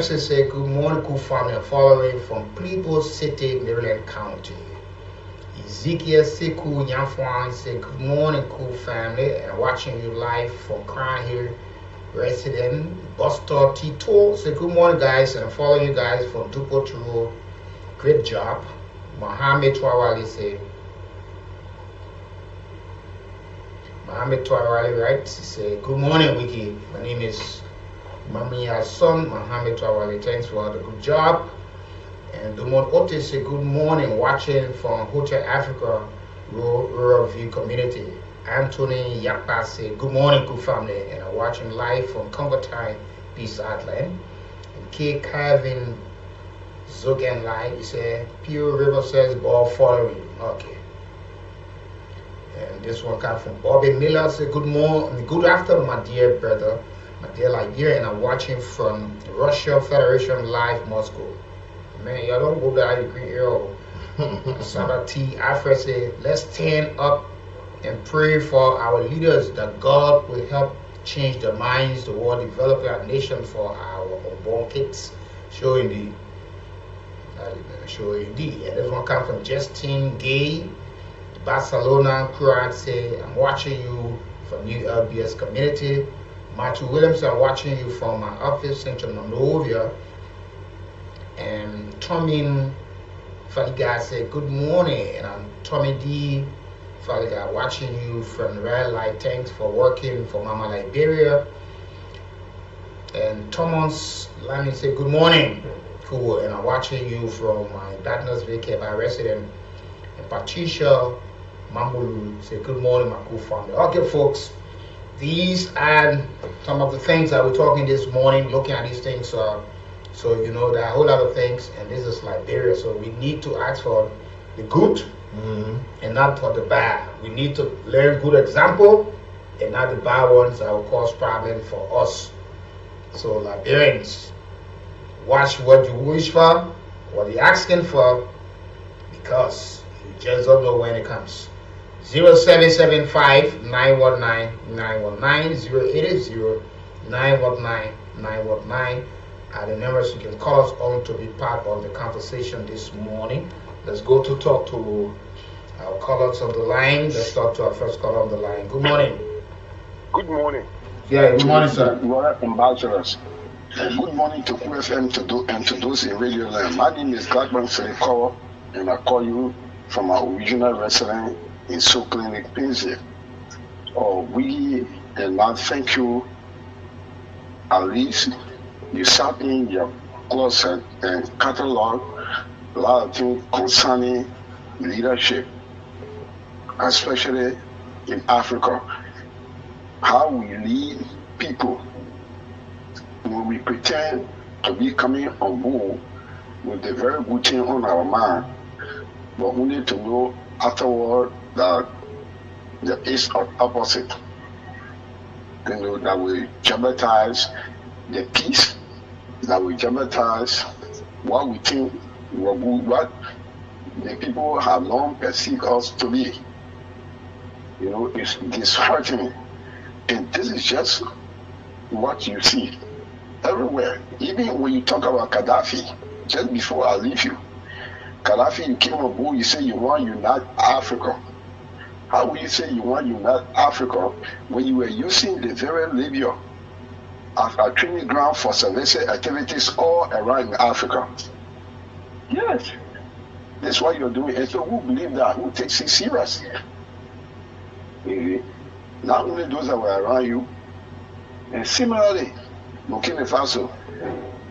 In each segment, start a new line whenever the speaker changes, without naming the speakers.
Say good morning, cool family, following from Plebo City, Maryland County. Ezekiel Siku Nyafwan say good morning, cool family, and watching you live from Crown Hill resident. Buster Tito say good morning, guys, and following you guys from Dupo Road. Great job. Mohammed Twawali say Mohammed Twawali, right? He say good morning, Weekie. My name is Mamiya's son, Mohammed Twawali. Thanks for the good job. And Dumont Otis say good morning, watching from Hotel Africa Rural View Community. Anthony Yakpa say good morning, good family, and I'm watching live from Convertine, Peace Island. And K. Calvin Zogan Live, he said Pure River says ball following. Okay. And this one comes from Bobby Miller. Say good morning, good afternoon, my dear brother, my dear Liberia, and I'm watching from Russia Federation Live, Moscow. Man, y'all don't go there, you green arrow. Sada T. Afra say, let's stand up and pray for our leaders that God will help change the minds, the world, develop our nation for our unborn kids. Show indeed. Show indeed. And this one comes from Justin Gay. Barcelona crowd say, I'm watching you from New LBS community. Matthew Williams, I'm watching you from my office, Central Monrovia. And Tommy Faliga said, good morning. And I'm Tommy D. Faliga, watching you from Red Light. Thanks for working for Mama Liberia. And Thomas Lamy said, good morning. Cool. And I'm watching you from my Darkness VK resident. And Patricia Mamulu say good morning, my cool family. Okay, folks, these are some of the things that we're talking this morning, looking at these things. So you know, there are a whole lot of things, and this is Liberia. So we need to ask for the good and not for the bad. We need to learn good example and not the bad ones that will cause problems for us. So Liberians, watch what you wish for, what you're asking for, because you just don't know when it comes. 0775 919 919 080 919 are the numbers you can call us on to be part of the conversation this morning. Let's go to talk to our callers on the line. Let's talk to our first caller on the line. Good morning.
Good morning.
Yeah, good morning, sir.
Royal Ambassadors. Good morning to QFM and to those in Radio Land. My name is Blackman Serikowo, and I call you from our original restaurant in Soul Clinic, Pinsley. We and I thank you. At least you sat in your closet and catalog a lot of things concerning leadership, especially in Africa. How we lead people when we pretend to be coming on board with the very good thing on our mind, but we need to know afterward that there is an opposite. You know, that will jeopardize the peace, that will jeopardize what we think we're good, what the people have long perceived us to be. You know, it's disheartening. And this is just what you see everywhere. Even when you talk about Gaddafi, just before I leave you, Gaddafi, you came on board, you say you want to unite Africa. How will you say you want to unite Africa when you were using the very Libya as a training ground for subversive activities all around Africa? Yes. That's what you're doing. And so who believe that? Who takes it serious? Not only those that were around you, and similarly, Burkina Faso,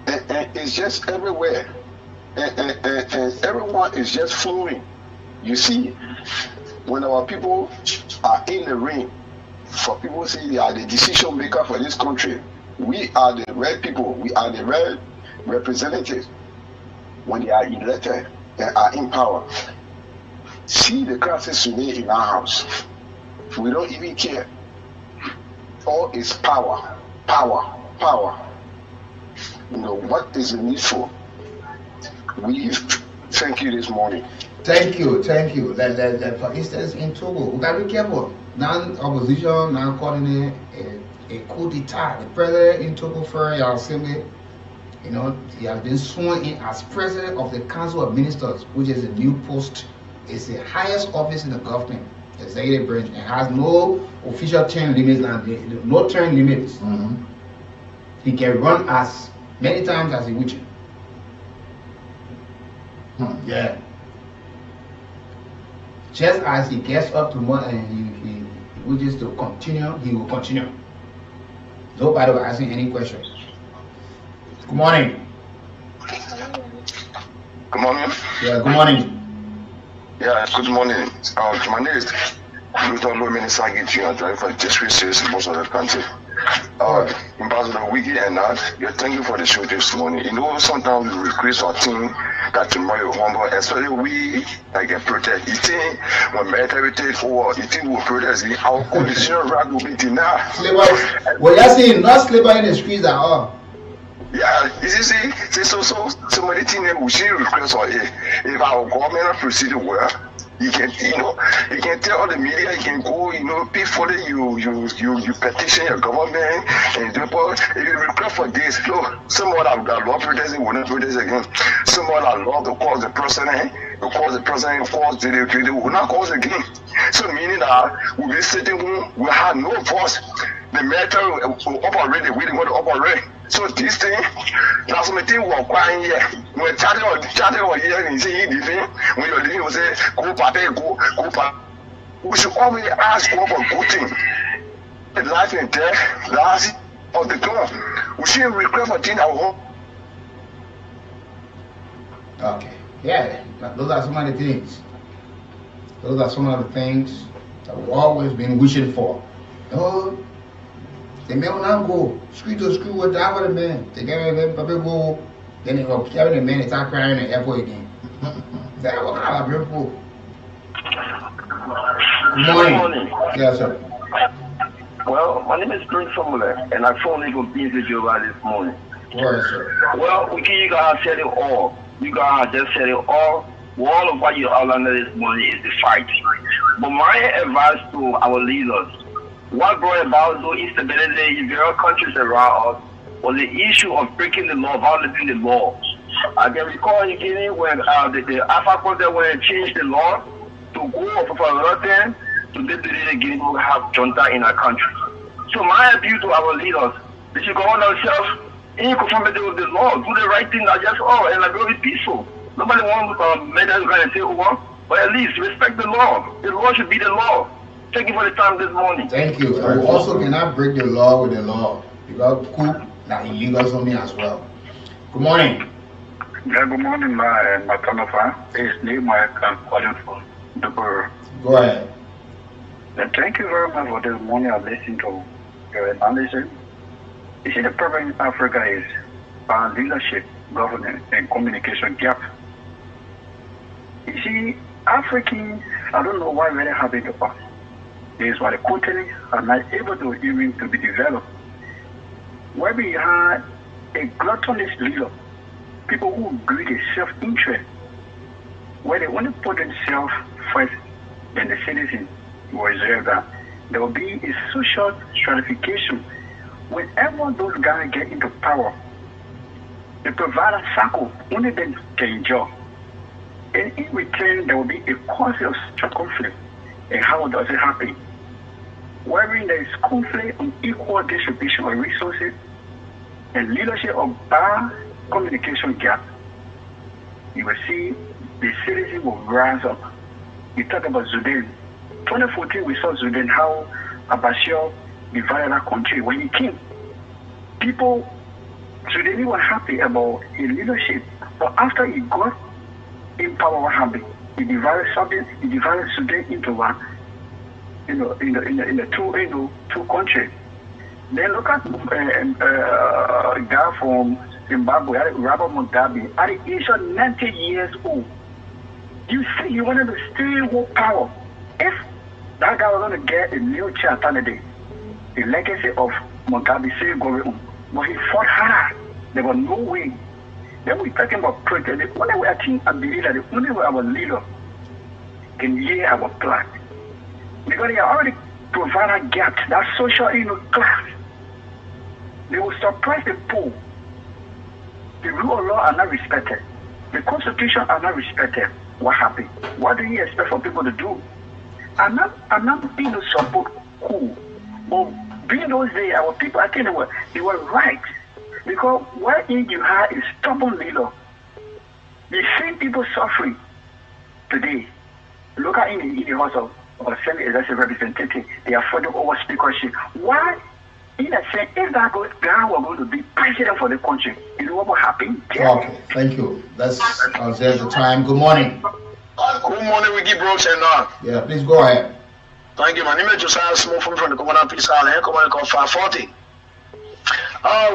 and it's just everywhere. And everyone is just following. You see, when our people are in the ring, for people say they are the decision maker for this country, we are the red people, we are the red representatives. When they are elected and are in power, see the crisis today in our house. We don't even care. All is power, power, power. You know, what is the need for? We thank you this morning.
Thank you. For instance, in Togo, we gotta be careful. Non-opposition, non-coordinate, a coup d'etat. The president in Togo for your assembly You know, he has been sworn in as president of the Council of Ministers, which is a new post. It's the highest office in the government, executive branch, and has no official term limits and no term limits. He can run as many times as he wishes. Yeah. Just as he gets up to more and he wishes to continue, he will continue. Nobody will ask him any questions. Good morning.
Good morning.
Yeah, good morning.
Yeah, good morning. My name is Luther Lominisagi. I drive for district sales in most of the country. Ambassador Weekie Nah, thank you for the show this morning. You know, sometimes we request our team that tomorrow humble, especially we like a protest. You think when military take over, you think we'll protest, our condition right will be denied.
Well, you're saying not slavery in the streets at all.
Yeah, you see, so many things we should request for if our government proceed well. You can tell all the media, you can go, before you petition your government and people, if you request for this, look, someone that love protesting will not protest again. Someone that love to cause the president, they will not cause again. So meaning that we'll be sitting home, we have no voice. The military will operate the way they want to operate. So this thing, that's my thing we're crying here. When chatting or here and say anything, when you're living, you say, go party, go party. We should always ask for good thing. Life and death, last of the door. We shouldn't regret for things at home.
Okay. Yeah, those are some of the things. Those are some of the things that we've always been wishing for. Oh, the men will not go street to street with that for the men. They get people go, then they go carry the men and start crying in the airport again. That's what kind of people. Good morning. Yes, sir.
Well, my name is Prince Samuel, and I phoned you from Jehovah this morning.
Where, sir?
Well, you guys said it all. You guys just said it all. All of what you outlined this morning is the fight. But my advice to our leaders, what brought about those instability in various countries around us was the issue of breaking the law, violating the law. I can recall again when the Alpha Congress when they changed the law to go for another thing to definitely again to have junta in our country. So my appeal to our leaders, they should go on themselves in conformity with the law, do the right thing, and like be peaceful. Nobody wants men that going to say over, but at least respect the law. The law should be the law. Thank you for the time this morning.
Thank you. And we also cannot break the law with the law because coup that illegal something as well. Good morning.
Yeah, good morning, my Tanafa. It's Nehemiah. I'm calling from Dubai.
Go ahead.
Thank you very much for this morning. I listened to your analysis. You see, the problem in Africa is our leadership, governance, and communication gap. You see, Africans, I don't know why very happy to us. This is why the continent are not able to even to be developed. Where we had a gluttonous leader, people who greedy self-interest, where they only put themselves first, then the citizens will observe that there will be a social stratification. Whenever those guys get into power, they provide a circle, only then can enjoy. And in return, there will be a cause of social conflict. And how does it happen? Wherein there is conflict on equal distribution of resources and leadership of bad communication gap, you will see the citizens will rise up. You talk about Sudan. 2014, we saw Sudan, how Abbasio divided our country when he came. People, Sudan were happy about his leadership, but after he got in power, what happened? He divided something. He divided Sudan into one, in the two countries. Then look at guy from Zimbabwe, Robert Mugabe, at the age of 90 years old. You see, he wanted to stay with power. If that guy was going to get a new chair candidate, the legacy of Mugabe still going on, but he fought hard. There was no way. Then we're talking about protest. The only way I believe that the only way our leader can hear our plan, because they are already provided gaps, that social class. They will suppress the poor. The rule of law are not respected. The constitution are not respected. What happened? What do you expect for people to do? I'm not being support cool. But being those days, our people, I think they were right. Because what if you have a stubborn leader? The same people suffering today. Look at in the House of Semi-Executive Representative, they are fighting over speakership. Why? In a sense, if that guy were going to be president for the country, you know what will happen?
Okay, thank you. That's there's the time. Good morning.
Good morning, Weekie Brooks and
Yeah, please go ahead.
Thank you. My name is Josiah Small from the Commander Peace Island, Commander called 540.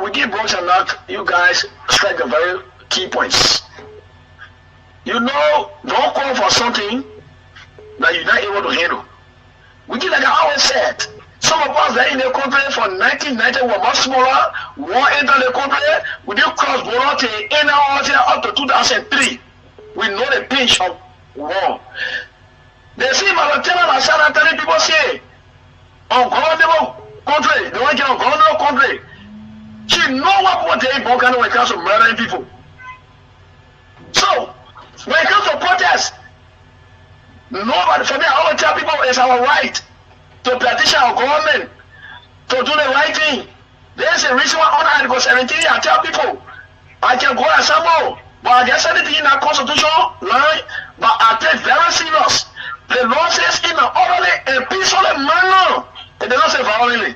Weekie Brooks and you guys strike the very key points. You know, don't call for something that you're not able to handle. Weekie, like I always said, some of us that in the country from 1990 were much smaller. War entered the country. We did cross border to up to 2003. We know the pinch of war. They see Malatena and Sana telling people say, ungovernable country, they want to get ungovernable country. She know what they want when it comes to murdering people. So, when it comes to protest, nobody, for me, I always tell people it's our right to petition our government to do the right thing. There's a reason why on Article 17 I tell people I can go and assemble, but I get anything in that constitutional line, but I take very serious. The law says in an orderly and peaceful manner. It does not say violently.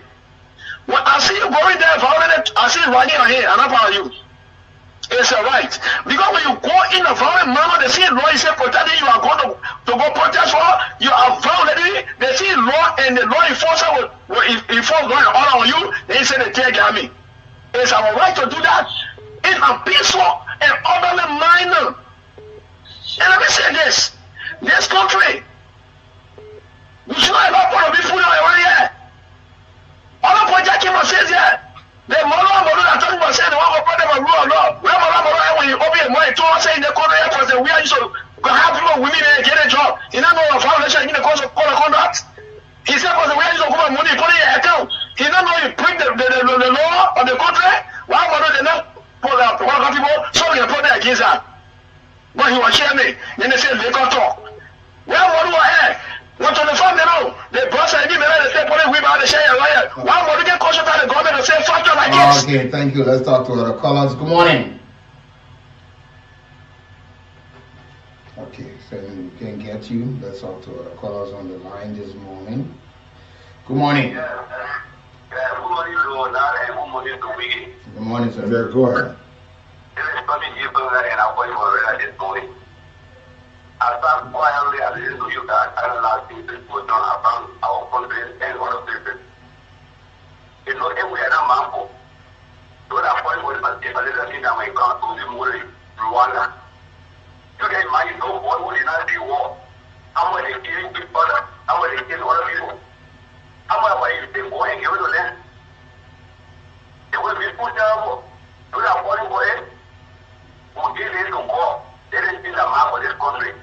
When I see you going there violently, I see you running ahead, and I'm proud of you. It's a right. Because when you go in a violent manner, they see law is protecting you are going to go protest for, you are violating, they see law and the law enforcer will enforce law and order on you, they say they take me. It's our right to do that in a peaceful and orderly manner. And let me say this country, we should not allow for to be food around here. All the project came and says here, the model that talking about saying the one who brought them a rule of law. When when you open money, to us saying the country airports that we are used to have people women get a job. You don't know a foundation in the course of contract. He said, because we are used to come money, put in your account. He don't know you bring the law of the country. Why would they not put up one people so we can put that against that? But he was sharing me. Then they said, they can talk. Well, what do I have? What on the phone now? The boss and me, they say, put it with the share lawyer. Why would you get caution by the government and say, factor like this?
Okay, thank you. Let's talk to other callers. Good morning. Okay, so we can get you. Let's talk to other callers on the line this morning. Good morning.
Good morning to Nat and good morning to Weekie.
Good morning, sir. Yeah, go ahead.
This is Tommy Gibbons and I'm going for a this morning. I start quietly and listen to you guys and last thing that was done around our country and other places. You know, if we had a mambo, to that point was a little thing that my country to the Muri, Rwanda. Today, my no one would not be war. I'm going to kill people, I'm going to kill other people. I'm going to take war and give it to them. It will be put down. To that point was who give it to war. They didn't see the map of this country.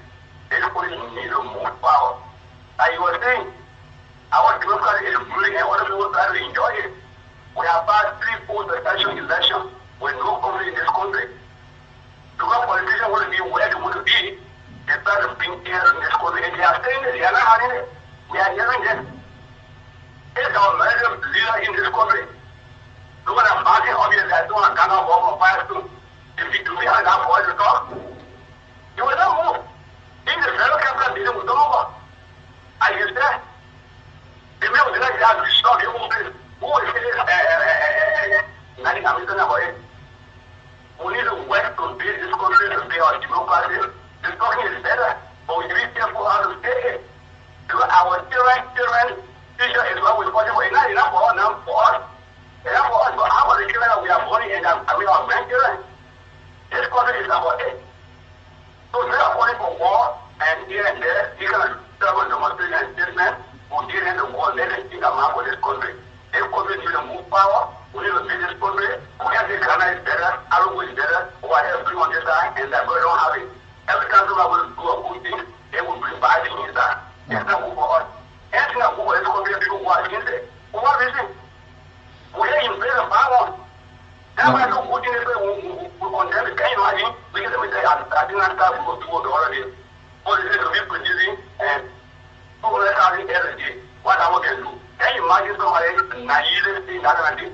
They need to move power. As you were saying, our democracy is ruling and other people try to enjoy it. We have passed 3 full presidential elections with no country in this country. Because politicians want to be where they want to be, they try to bring here in this country. And they are saying that they are not having it. We are hearing them. It's our major leader in this country. Look at the market, obviously, I don't cannot walk on fire too. If you do me have that voice to talk, you will not move. In the federal capital meeting with over. As you said, the men will not have to stop your own place. Who is it? Nothing I'm saying about it. We need to work to build this country to be our democracy. This country is better, but we need to be careful how to stay it. Because our children, future is what we're fighting for. It's not enough for us now, for us. Enough for us, but how about the children that we are born in and our grandchildren? This country is about it. So they are calling for war, and here and there, you can travel demonstration and statement, who did in the war, let us see the map of this country. This country needs to move power, we need to build this country, we have the Ghana is better, Arugu is better, who are everything on this side, and that we don't have it. Every country that will do a good thing, they will bring bad things inside. It's not good for us. Anything that good for this country, people who are against it. For what reason? We are in place of power. That's why no good thing is we condemn
imagine? Because we say, I didn't start to go to already. What is it to be producing and 200,000 every day? What I can do? Can you imagine somebody naive thing that I did?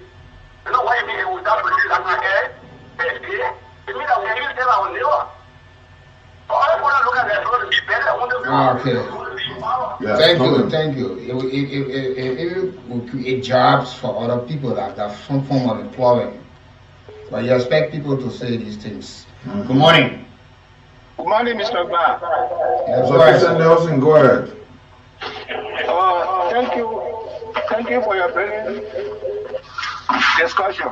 You know what you mean without producing that my hair? It means that we can use them our neighbor. For other people look at that, to be better, I want to be
okay. Thank you. If we create jobs for other people, that's some form of employment. But you expect people to say these things. Good morning.
Good morning, Mr. Ba.
Yes,
Officer Nelson, go ahead.
Thank you for your brilliant discussion.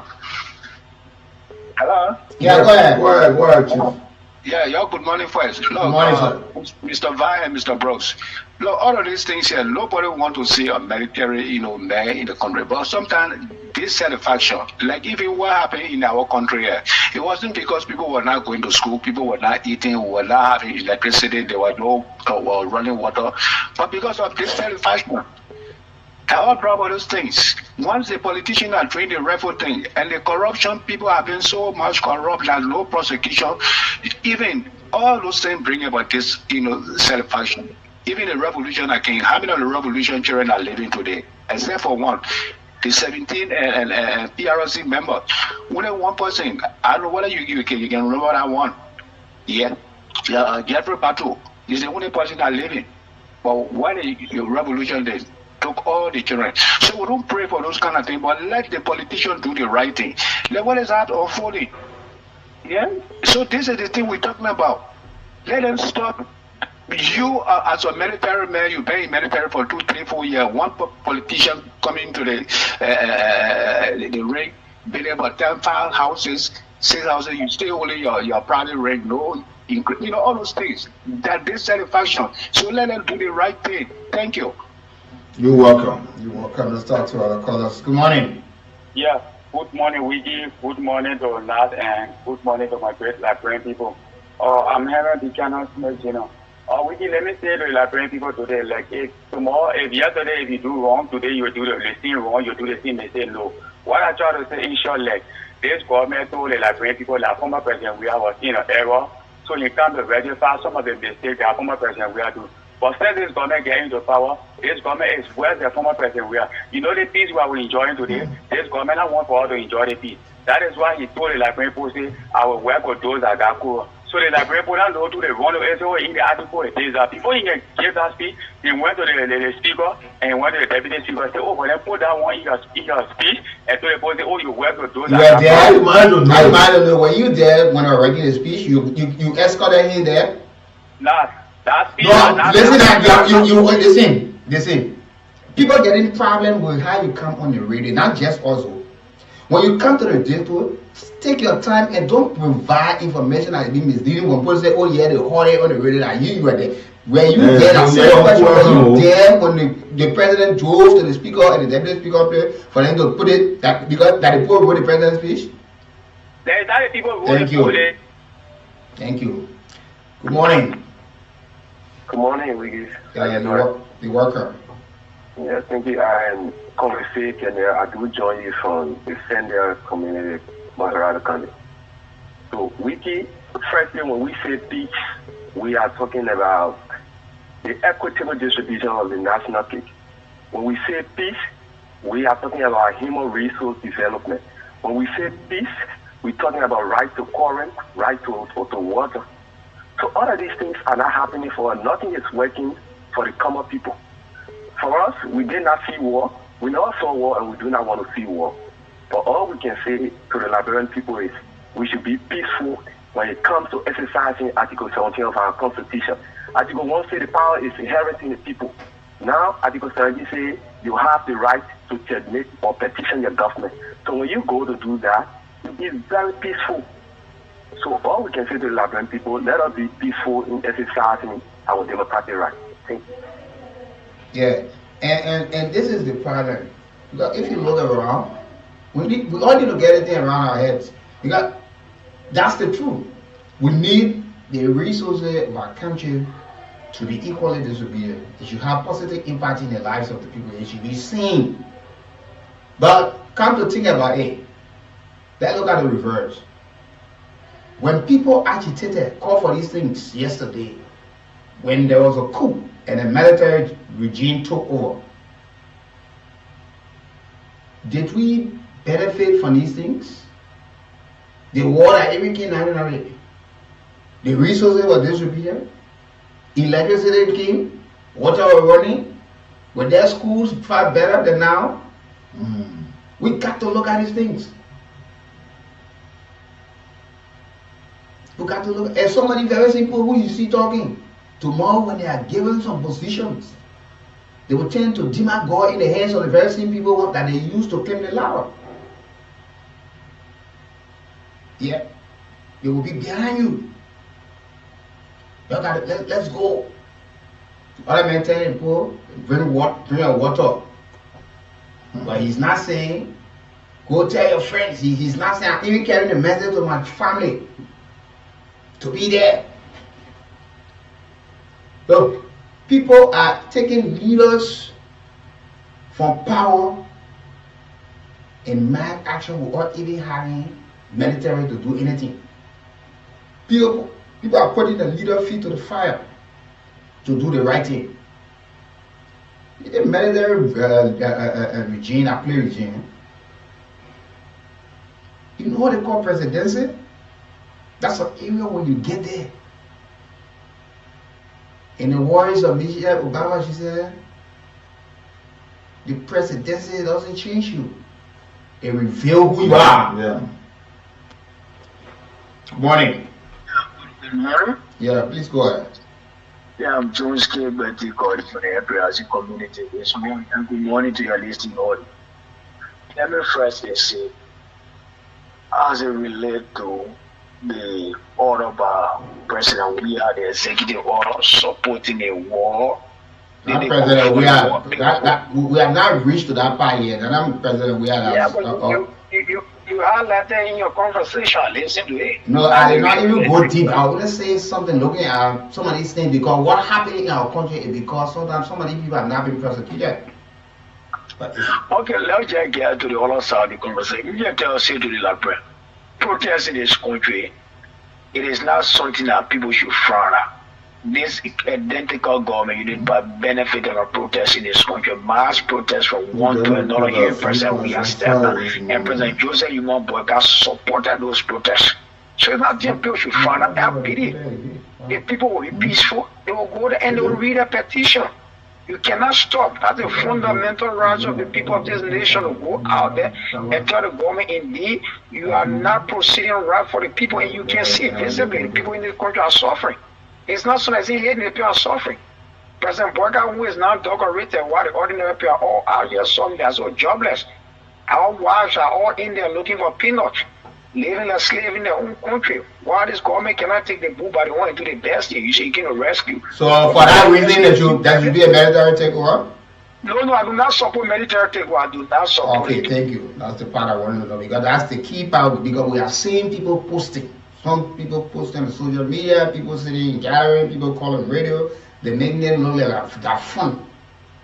Hello?
Yeah, go ahead,
Chief.
Yeah, y'all good morning first. Look,
good morning, sir.
Mr. Vi and Mr. Brooks. Look, all of these things here, nobody want to see a military, man in the country. But sometimes dissatisfaction, like even what happened in our country here, it wasn't because people were not going to school, people were not eating, were not having electricity, there was no running water, but because of dissatisfaction. All problem those things. Once the politicians are doing the rightful thing and the corruption, people have been so much corrupt that no prosecution, even all those things bring about this, satisfaction. Even the revolution again, how many of the revolution children are living today? Except for one, the 17 PRC members. Only one person. I don't know whether you can remember that one. Yeah. Jeffrey Pato is the only person that living. But when the revolution did, took all the children. So we don't pray for those kind of things, but let the politicians do the right thing. Let what is that unfolding. Yeah? So this is the thing we're talking about. Let them stop. You as a military man, you been in military for 2, 3, 4 years. One politician coming to the ring, building about 10 houses, 6 houses, you stay only your private ring, no, all those things. That dissatisfaction. So let them do the right thing. Thank you.
You're welcome.
Let's talk to other callers. Good morning.
Yeah, good morning, Weekie. Good morning to Nat, and good morning to my great Liberian people. I'm having the channel, Weekie, let me say to the Liberian people today, like if yesterday if you do wrong, today you do the thing wrong, you do the thing, they say no. What I try to say in short, like this government told the Liberian people that former president we was in an error, so you can't rectify some of the mistakes that former president we are doing. But since this government getting into power, this government is where the former president we are. You know the peace we are enjoying today? This government I want for us to enjoy the peace. That is why he told the Liberian people, say, I will work with those that got cool. So the Liberian people don't know to the run of SO in the article, it says that before he can give that speech, he went to the speaker and he went to the deputy speaker and said, oh, but then put that one in your speech and to the people say, oh, you work with those that got cool.
I don't know. Were you there when I was writing the speech? You escorted him there?
Nah.
Listen. People getting problem with how you come on the radio, not just also. When you come to the depot, take your time and don't provide information that is being misleading. When people say, "Oh yeah, they heard it on the radio," like you were there. Were you there? Were you there when the president drove to the speaker and the deputy speaker for them to put it that because that the people wrote the president's speech? Thank you. Good morning.
Good morning, Weekie.
The worker.
Yeah, thank you. I am conversation and I do join you from the Sender community, Maharada County. So, Weekie, firstly, when we say peace, we are talking about the equitable distribution of the national cake. When we say peace, we are talking about human resource development. When we say peace, we're talking about right to current, right to water. So all of these things are not happening for us. Nothing is working for the common people. For us, we did not see war. We never saw war and we do not want to see war. But all we can say to the Liberian people is we should be peaceful when it comes to exercising Article 17 of our Constitution. Article 1 says the power is inherent in the people. Now, Article 17 says you have the right to terminate or petition your government. So when you go to do that, it is very peaceful. So all we can say to the Liberian people, let us be peaceful in exercising our democratic right. Thank you.
Yeah, and this is the problem. Because if you look around, we all need to get everything around our heads. Because that's the truth. We need the resources of our country to be equally distributed. It should have positive impact in the lives of the people. It should be seen. But come to think about it, let's look at the reverse. When people agitated, called for these things yesterday, when there was a coup and a military regime took over, did we benefit from these things? The war that even came in, the resources were distributed, electricity came, water was running, were their schools far better than now? We got to look at these things. We got to look at somebody very simple who you see talking. Tomorrow when they are given some positions, they will tend to demark God in the hands of the very same people that they used to claim the ladder. Yeah, they will be behind you. Let's go. Other men telling people, bring your water. But he's not saying, go tell your friends. He's not saying, I'm even carrying the message to my family to be there. So people are taking leaders from power in mad action without even having military to do anything. People are putting the leader feet to the fire to do the right thing. The military regime, a play regime. You know what they call presidency? That's an area when you get there. In the words of Michelle Obama, she said, the presidency doesn't change you. It reveals who you are.
Yeah.
Good morning.
Good morning.
Yeah, please go ahead.
Yeah, I'm Jones K. Betty God for the Epiasi community this morning. And good morning to your listening audience. Let me first say, as it relates to the order by President, we are the executive order supporting a war.
Not President, we have not reached to that part yet. And I'm President, we are.
Yeah, but you highlight that in your conversation. Listen to it.
No, I did not even go deep. I want to say something looking at some of these things because what happened in our country is because sometimes some of these people have not been prosecuted.
Okay, let's just get to the other side of the conversation. You just tell us to the Labre. Protest in this country, it is not something that people should frown at. This identical government unit by benefit of a protest in this country, mass protest from one to another here, President William Stephen and President Joseph Human Boyka supported those protests. So it's not just people should frown at that pity. If people will be peaceful, they will go there and they will read a petition. You cannot stop. That's a fundamental right of the people of this nation to go out there and tell the government, indeed, you are not proceeding right for the people, and you can see visibly the people in this country are suffering. It's not so that he hating the people are suffering. President Boyka, who is now decorated, while the ordinary people are all out here suffering, they are so jobless. Our wives are all in there looking for peanuts, living as slaves in their own country. Why this government cannot take the bull by the horn and do the best thing? You say you can rescue.
So for that reason that should be a military takeover?
No, I do not support military takeover. I do not support
it. Thank you. That's the part I wanted to know because that's the key part because we are seeing people posting. Some people posting on social media, people sitting in gallery, people calling radio, they make them look like that fun.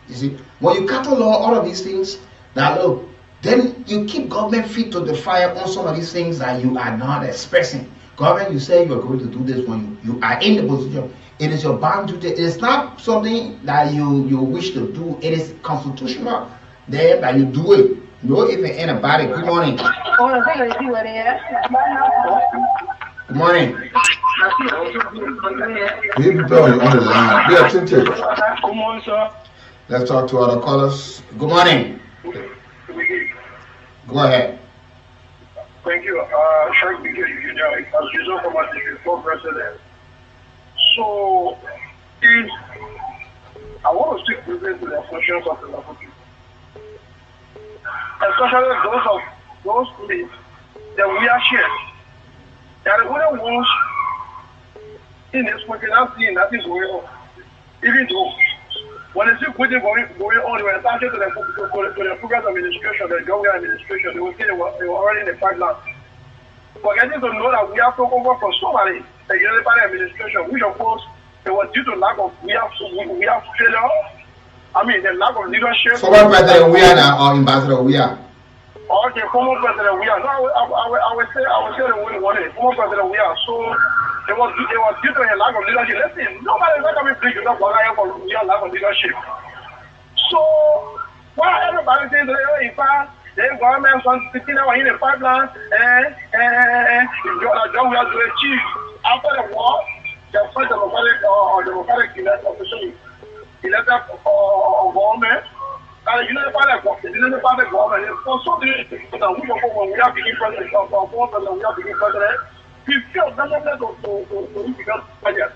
You see, when you catalog all of these things, now look, then you keep government feet to the fire on some of these things that you are not expressing. Government, you say you are going to do this when you are in the position. It is your bound duty. It is not something that you wish to do. It is constitutional. Then that you do it. No if anybody. Good morning. Good morning.
People on the line. Be attentive.
Good morning, sir.
Let's talk to other callers. Good morning. Go ahead.
Thank you. Shark because you know, as usual from our district for president. So, I want to speak briefly to the functions of the local people. Especially those police that we are sharing. They are the only ones in this country not seeing nothing going on. Even though when they see good things going on, when attached to the program administration, the government administration, they will say they were already in the pipeline. Forgetting to know that we have to over from somebody, the United administration, which of course it was due to lack of we have failure. I mean the lack of leadership.
Former President we are now or Ambassador we are.
Okay, former president, we are. No, I would say the way one is. Former president, we are. So it was due to a lack of leadership. Listen, nobody's not coming big enough for a lack of leadership. So why everybody says in fact the government wants to sit down in the pipeline and John we are to achieve after the war, the first democratic elected government. You know the party government for so many when we are beginning president we are beginning president, we feel government to become president.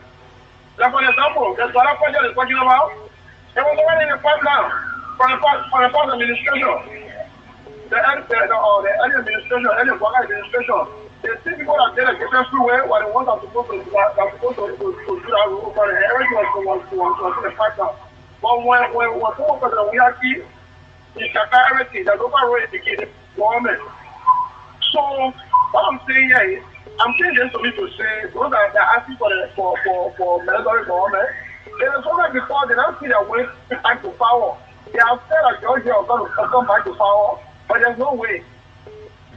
Like for example, the Zara project is talking about, it was already in the pipeline for the past administration. The early administration, early work administration, they see people that get a different freeway while the ones that are supposed to do that rule over there. Everything was in the pipeline. But when someone president we are key, in Qatar, everything, that overall indicated government. So what I'm saying here is, I'm saying this to me to say those that are asking for military government, they are so that before they don't see their way back to power. They have said that Georgia is going to come back to power, but there's no way.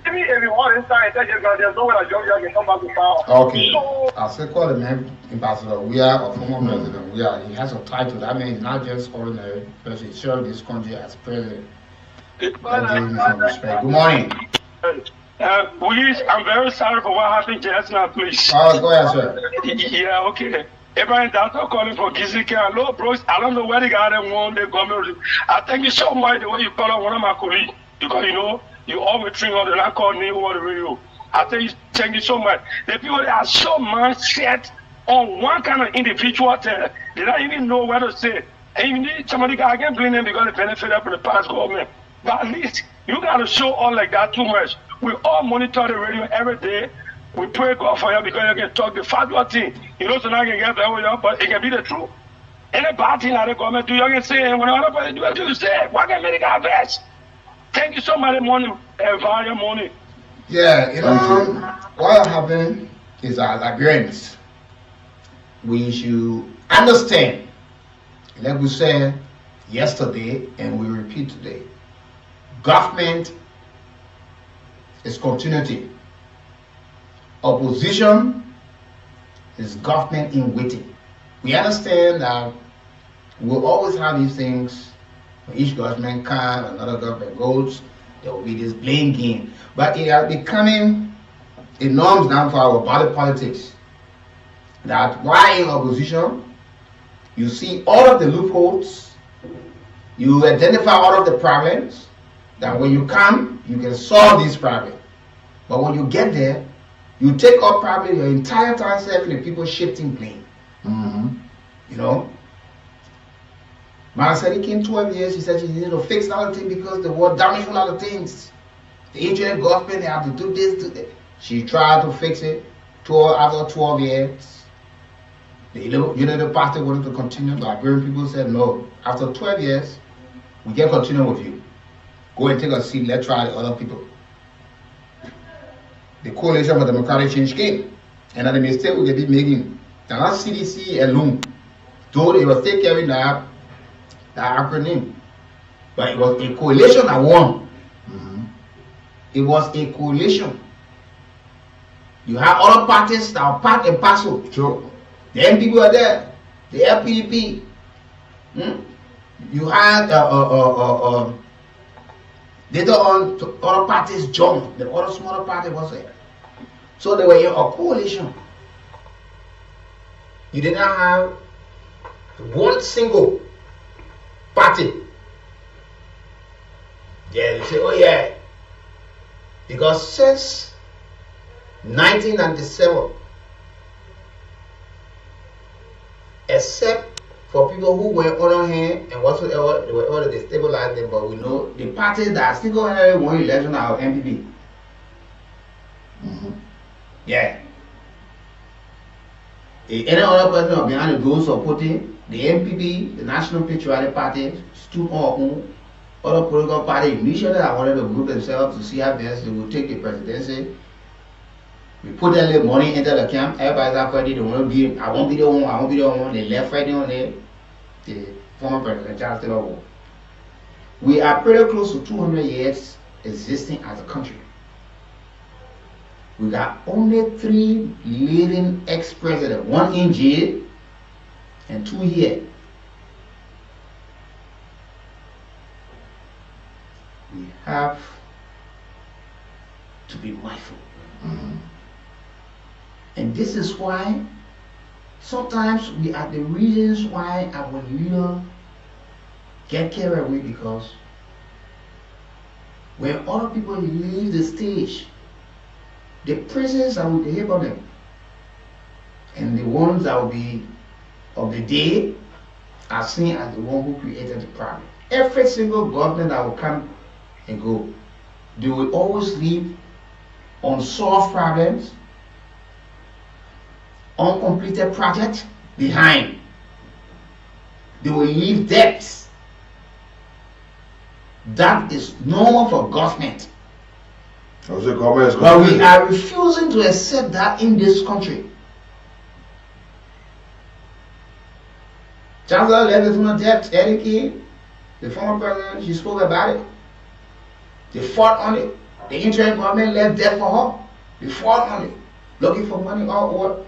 Even if you want inside intelligence, there's no way that Georgia can come back to power.
Okay. So I say call the name Ambassador Weah or former President Weah. He has a title. That means not just ordinary person. He served this country as president. Let's give him some respect. Good morning.
Please, I'm very sorry for what happened just now, please.
Go ahead, sir.
Yeah, okay. Abraham Doctor calling for Gizika. Lord Brooks, I don't know where they got them won the government. I thank you so much the way you call out one of my colleagues. Because you know, you always drink all the land called me over the radio. I thank you so much. The people that are so much set on one kind of individual they don't even know what to say. And you need somebody I can blame them because they benefit from the past government. But at least you gotta show all like that too much. We all monitor the radio every day. We pray God for you because you can talk the factual thing. You know, so now you can get there with you, but it can be the truth. Any bad thing that the government do, you can say, and when another person do it, you say, why can't make it best? Thank you so much, morning, via morning.
Yeah, you know, what happened is as Liberians, we should understand, like we said yesterday, and we repeat today, government is continuity. Opposition is government in waiting. We understand that we'll always have these things. When each government comes, another government goes, there will be this blame game. But it is becoming a norm now for our body politics. That while in opposition, you see all of the loopholes, you identify all of the problems, that when you come, you can solve these problems. But when you get there, you take up probably your entire time self and people shifting blame. You know? Man said he came 12 years, he said she needed to fix a lot of things because the war damaged a lot of things. The Indian government, they have to do this, do that. She tried to fix it after 12 years. The party wanted to continue, but Liberian people said no. After 12 years, we can continue with you. Go and take a seat, let's try the other people. The Coalition for Democratic Change came. And the mistake we can be making, the not CDC alone, though they were still carrying that acronym, but it was a coalition that won. It was a coalition. You have other parties that are part and parcel. Sure. The NPP were there, the LPDP. You had later on other parties joined. The other smaller party was there. So they were in a coalition. You did not have one single party. Yeah, they say, oh yeah. Because since 1997, except for people who were on hand and whatsoever, they were able to stabilize them, but we know the parties that still go ahead and won election are MPP. Yeah. Any other person behind the doors supporting the MPP, the National Patriotic Party, stood on other political party initially that wanted to group themselves to see how best they would take the presidency. We put that little money into the camp. Everybody's afraid they want to be, I won't be the one, I won't be the one. They left Friday on there. The former president Charles Taylor. We are pretty close to 200 years existing as a country. We got only 3 living ex-presidents, 1 in jail and 2 here. We have to be mindful. And this is why sometimes we are the reasons why our leaders get carried away, because when other people leave the stage, the prisons that will behave on them and the ones that will be of the day are seen as the one who created the problem. Every single government that will come and go, they will always leave unsolved problems, uncompleted projects behind. They will leave debts. That is normal for government. But we are refusing to accept that in this country. Chancellor left his own debt. Eddie King, the former president, she spoke about it. They fought on it. The interim government left debt for her. They fought on it, looking for money all over.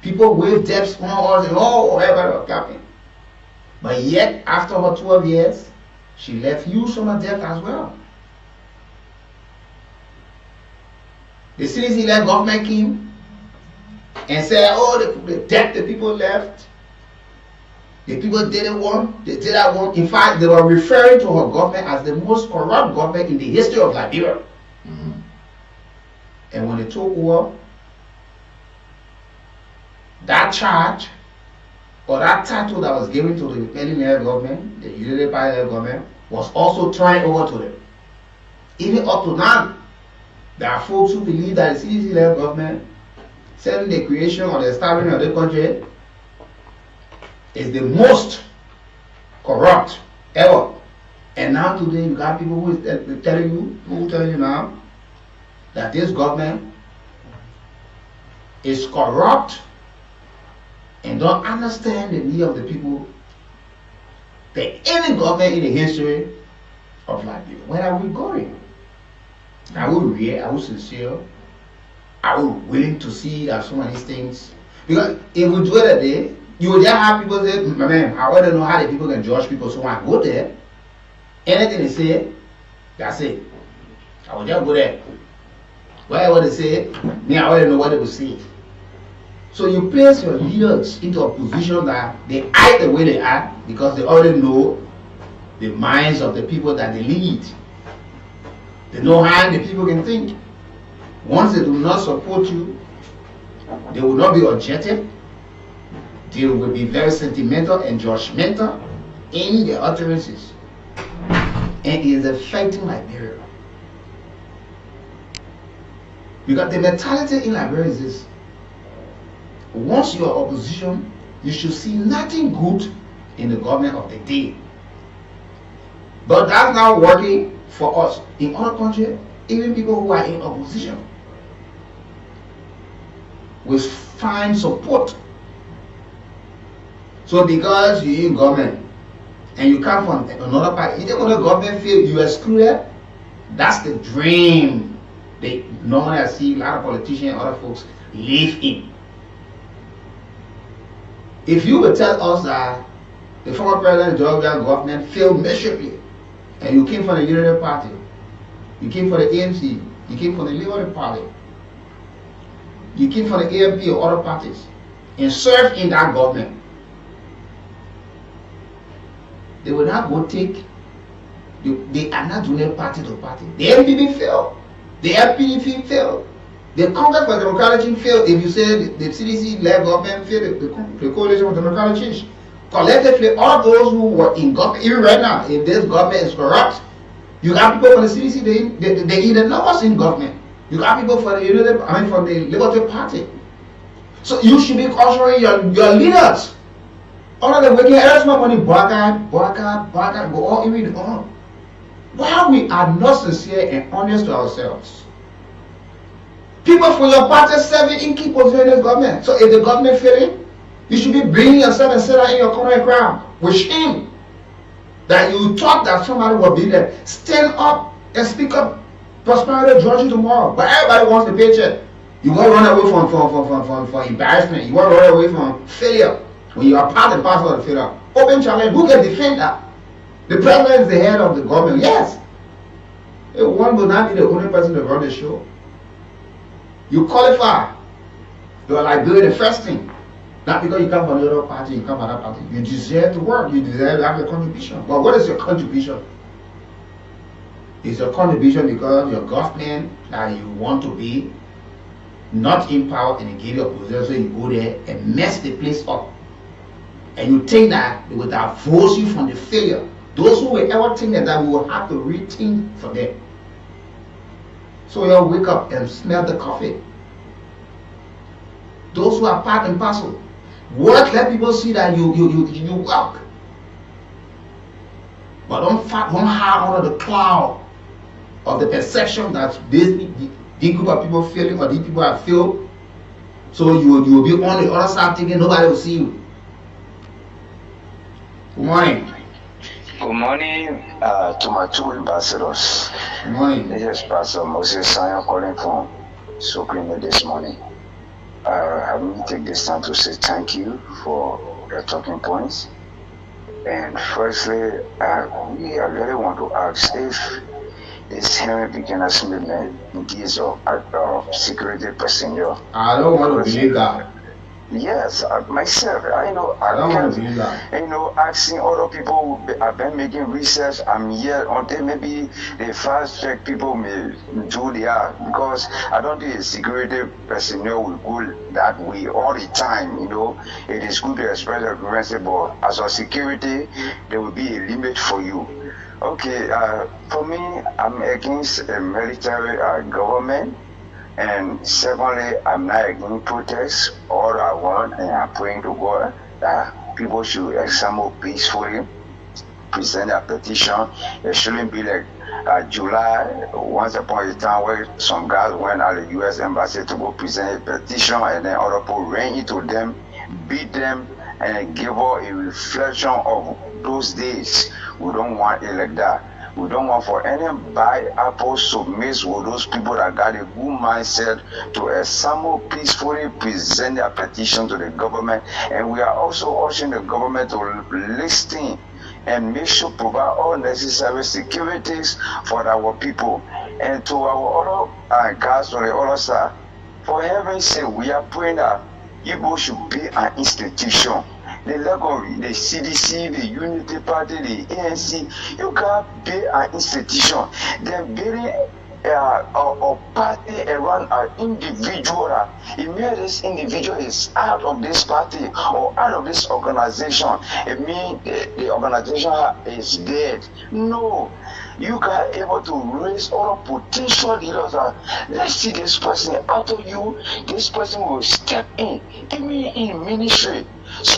People waive debts on us and all whatever happened. But yet, after her 12 years, she left you some of debt as well. The CDC-led government came and said, oh, the debt the people left, the people didn't want, they did that one. In fact, they were referring to her government as the most corrupt government in the history of Liberia. And when they took over, that charge or that title that was given to the Penny-led government, the Unity Party-led government, was also turned over to them. Even up to now, there are folks who believe that the CDC-led government, setting the creation or the establishment of the country, is the most corrupt ever. And now today you got people who is telling you now that this government is corrupt and don't understand the need of the people than any government in the history of Liberia. Where are we going? Are we real? Are we sincere? Are we willing to see that some of these things? Because if we do it that day, you will just have people say, man, I want to know how the people can judge people, so when I go there, anything they say, that's it. I will just go there. Whatever they say, me, I want to know what they will say. So you place your leaders into a position that they act the way they act because they already know the minds of the people that they lead. They know how the people can think. Once they do not support you, they will not be objective. They will be very sentimental and judgmental in their utterances. And it is affecting Liberia. Because the mentality in Liberia is this. Once you are opposition, you should see nothing good in the government of the day. But that's not working for us. In other countries, even people who are in opposition will find support. So because you're in government and you come from another party, even when the government feels you excluded, that's the dream they normally I see a lot of politicians and other folks live in. If you would tell us that the former president of the Georgian government failed miserably, and you came from the Unity Party, you came from the ANC, you came from the Liberal Party, you came from the AMP or other parties, and served in that government, they will not go take, they are not doing party to party. The MPP failed, the LPDP failed, the Congress for Democratic Change failed. If you say the CDC-led government failed, the Coalition for Democratic Change, collectively, all those who were in government, even right now, if this government is corrupt, you got people from the CDC, they even know what's in government. You got people from from the Liberal Party. So you should be cautioning your leaders. All of them working, every small money, barcade, go all even on. Why we are not sincere and honest to ourselves? People from your party serving in key positions in this government. So if the government failing, you should be bringing yourself and sit down in your corner ground with shame that you thought that somebody would be there. Stand up and speak up. Prosperity draws you tomorrow. But everybody wants the paycheck. You won't run away from embarrassment. You won't run away from failure. When you are part and parcel of the failure. Open challenge. Who can defend that? The president is the head of the government. Yes. One will not be the only person to run the show. You qualify. You are like doing the first thing. Not because you come from the other party, you come from that party. You deserve to work. You deserve to have a contribution. But what is your contribution? Is your contribution because your government that you want to be not in power and they give you a position, so you go there and mess the place up? And you think that they will divorce you from the failure. Those who will ever think that we will have to rethink for them. So you wake up and smell the coffee. Those who are part and parcel. Work, let people see that you work. But don't hide under the cloud of the perception that this group of people failing or these people have failed. So you will be on the other side thinking nobody will see you. Good morning.
Good morning to my two ambassadors.
Good morning.
This is Pastor Moses Sayan calling from Supreme this morning. I will take this time to say thank you for your talking points. And firstly, I really want to ask if this hearing beginners movement in case of security personnel.
I don't want to believe that.
Yes, myself, I know.
I don't want to believe that.
You know, asking other people, I've been making research. I'm here until maybe the fast check people may do their, because I don't think a security personnel will go that way all the time. You know, it is good to express your preference, but as a security, there will be a limit for you. Okay, for me, I'm against a military government. And secondly, I'm not against protests. All I want, and I'm praying to God that people should examine peacefully, present a petition. It shouldn't be like July, once upon a time, where some guys went at the U.S. Embassy to go present a petition, and then other people ran into them, beat them, and give us a reflection of those days. We don't want it like that. We don't want for any bad apples to mix with those people that got a good mindset to assemble peacefully, present their petition to the government. And we are also urging the government to listen and make sure provide all necessary securities for our people. And to our other guys on the other side, for heaven's sake, we are praying that Igbo should be an institution. The level, the CDC, the Unity Party, the ANC, you got be an institution. They're building a party around an individual. It means this individual is out of this party or out of this organization. It means the organization is dead. No. You guys able to raise all potential leaders. Let's see this person out of you. This person will step in. Even in ministry,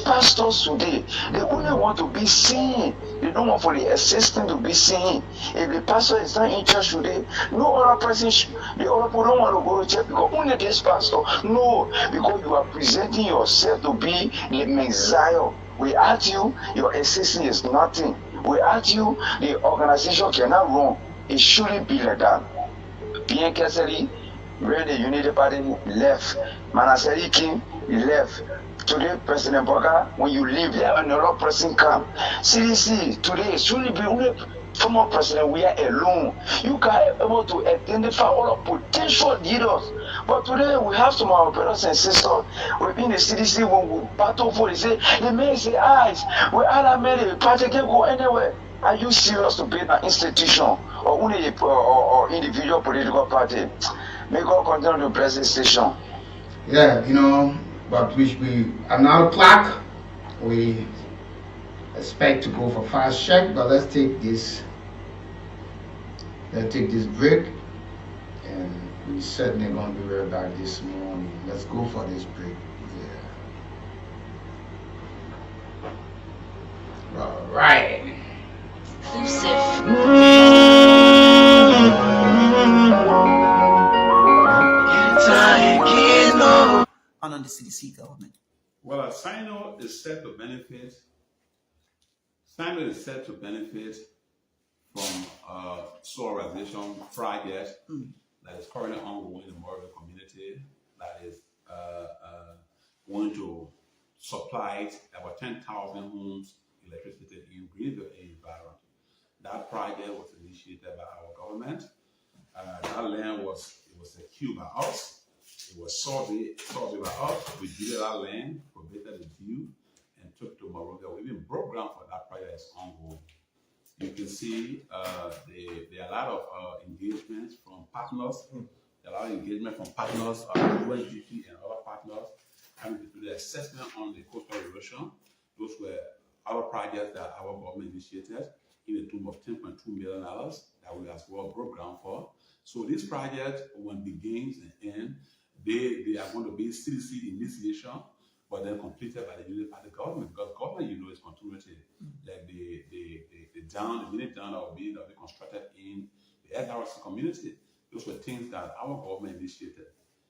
pastors today, they only want to be seen. They don't want for the assistant to be seen. If the pastor is not in church today, no other person, the other people don't want to go to church because only this pastor. No, because you are presenting yourself to be the Messiah. Without you, your assistant is nothing. Without you, the organization cannot run. It shouldn't be like that. Pierre Cassidy, when the Unity Party left, Manaseri King left. Today, President Boga, when you leave there, another person come. CDC, today, shouldn't be only former president, we are alone. You guys are able to identify all the potential leaders. But today we have some of our brothers and sisters within the CDC when we battle for, they say, the men say, eyes, we all made a party can go anywhere. Are you serious to build an institution or only or individual political party? May God continue to bless the station.
Yeah, you know, but we are now clock. We expect to go for fast check, but let's take this break, and we certainly going to be right back this morning. Let's go for this break. Yeah. All right.
Under the CDC government.
Well, a sign is set to benefit
family is set to benefit from soil restoration project that is currently ongoing in the Morgan community that is going to supply about 10,000 homes electricity in Greenville environment. That project was initiated by our government. That land was secured by us. It was surveyed by us. We did that land, probated the deal, and took to Morovia. We even broke ground for that project that's ongoing. You can see there are a lot of engagements from partners. There are a lot of engagement from partners, UNGP and other partners, having to do the assessment on the coastal erosion. Those were other projects that our government initiated in the tune of $10.2 million that we as well broke ground for. So this project, when it begins and ends, they are going to be CDC initiation, but then completed by the government, because government, you know, is continuity. Like the mini dam that will be constructed in the SRC community. Those were things that our government initiated.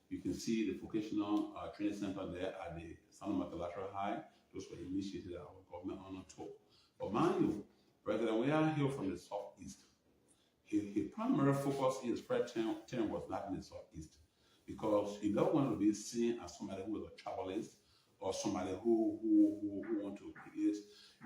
You can see the vocational training center there at the San Multilateral High. Those were initiated at our government on top. But mind you, President, we are here from the Southeast. His primary focus in his first term was not in the Southeast, because he don't want to be seen as somebody who is a travelist or somebody who want to create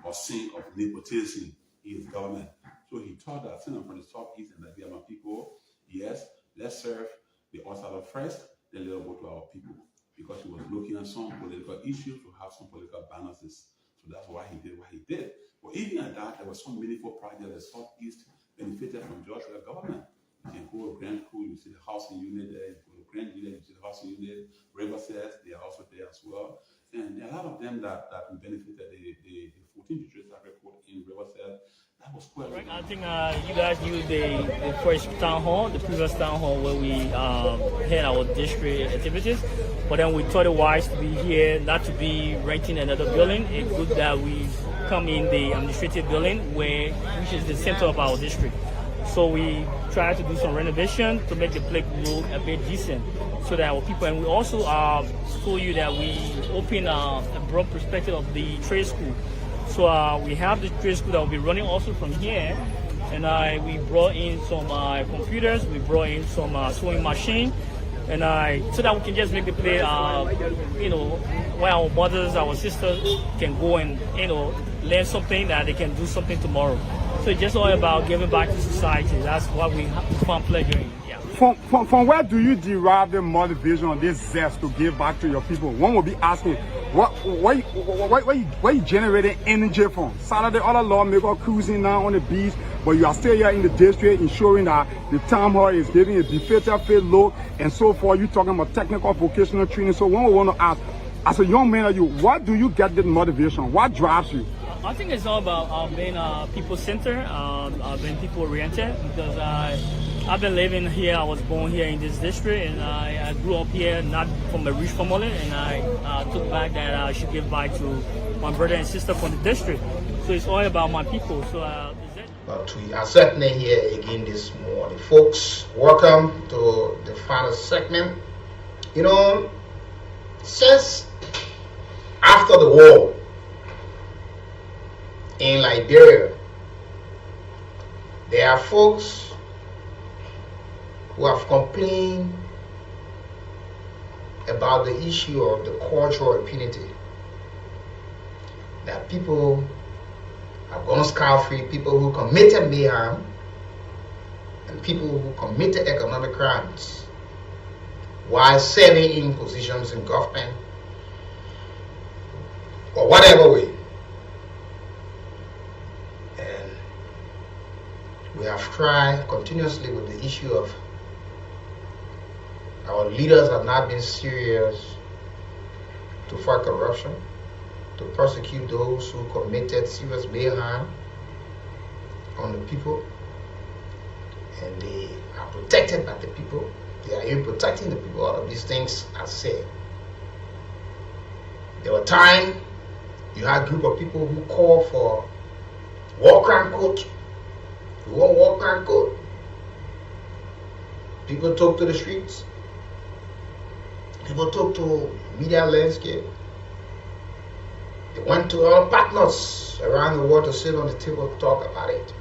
or sing of nepotism in his government. So he thought that sitting from the Southeast and the Vietnam people, yes, let's serve the outsider first, then let's go to our people. Because he was looking at some political issues to have some political balances. So that's why he did what he did. But even at that, there were some meaningful projects that Southeast benefited from Georgia government. You can go to Grand Coup, you see the housing unit there. You go to Grand Unit, you see the housing unit. Riverside, they are also there as well. And there are a lot of them that benefited the 14th District Circuit Court in Riverside. That was quite
right. I think you guys used the first town hall, the previous town hall, where we had our district activities. But then we thought it wise to be here, not to be renting another building. It's good that we come in the administrative building, which is the center of our district. So we try to do some renovation to make the place look a bit decent, so that our people, and we also told you that we open a broad perspective of the trade school. So we have the trade school that will be running also from here, and we brought in some computers, we brought in some sewing machine, and so that we can just make the place, where our mothers, our sisters can go and learn something that they can do something tomorrow. So it's just all about giving back to society. That's what we found pleasure in. Yeah.
From where do you derive the motivation or this zest to give back to your people? One will be asking, where you generating energy from? Saturday, other lawmaker cruising now on the beach, but you are still here in the district, ensuring that the town hall is giving a defective fit load and so forth. You're talking about technical vocational training. So one will want to ask, as a young man like you, what do you get this motivation? What drives you?
I think it's all about being people-centered, being people-oriented, because I've been living here. I was born here in this district, and I grew up here, not from a rich family, and I took back that I should give back to my brother and sister from the district. So it's all about my people. So is it?
But we are certainly here again this morning. Folks, welcome to the final segment. Since after the war in Liberia, there are folks who have complained about the issue of the cultural impunity, that people have gone scot-free, people who committed mayhem and people who committed economic crimes while serving in positions in government or whatever way. And we have tried continuously with the issue of our leaders have not been serious to fight corruption, to prosecute those who committed serious mayhem on the people, and they are protected by the people. They are even protecting the people. All of these things are said. There were times you had a group of people who called for war crime court. You want war crime court? People took to the streets. People took to media landscape. They went to all partners around the world to sit on the table to talk about it.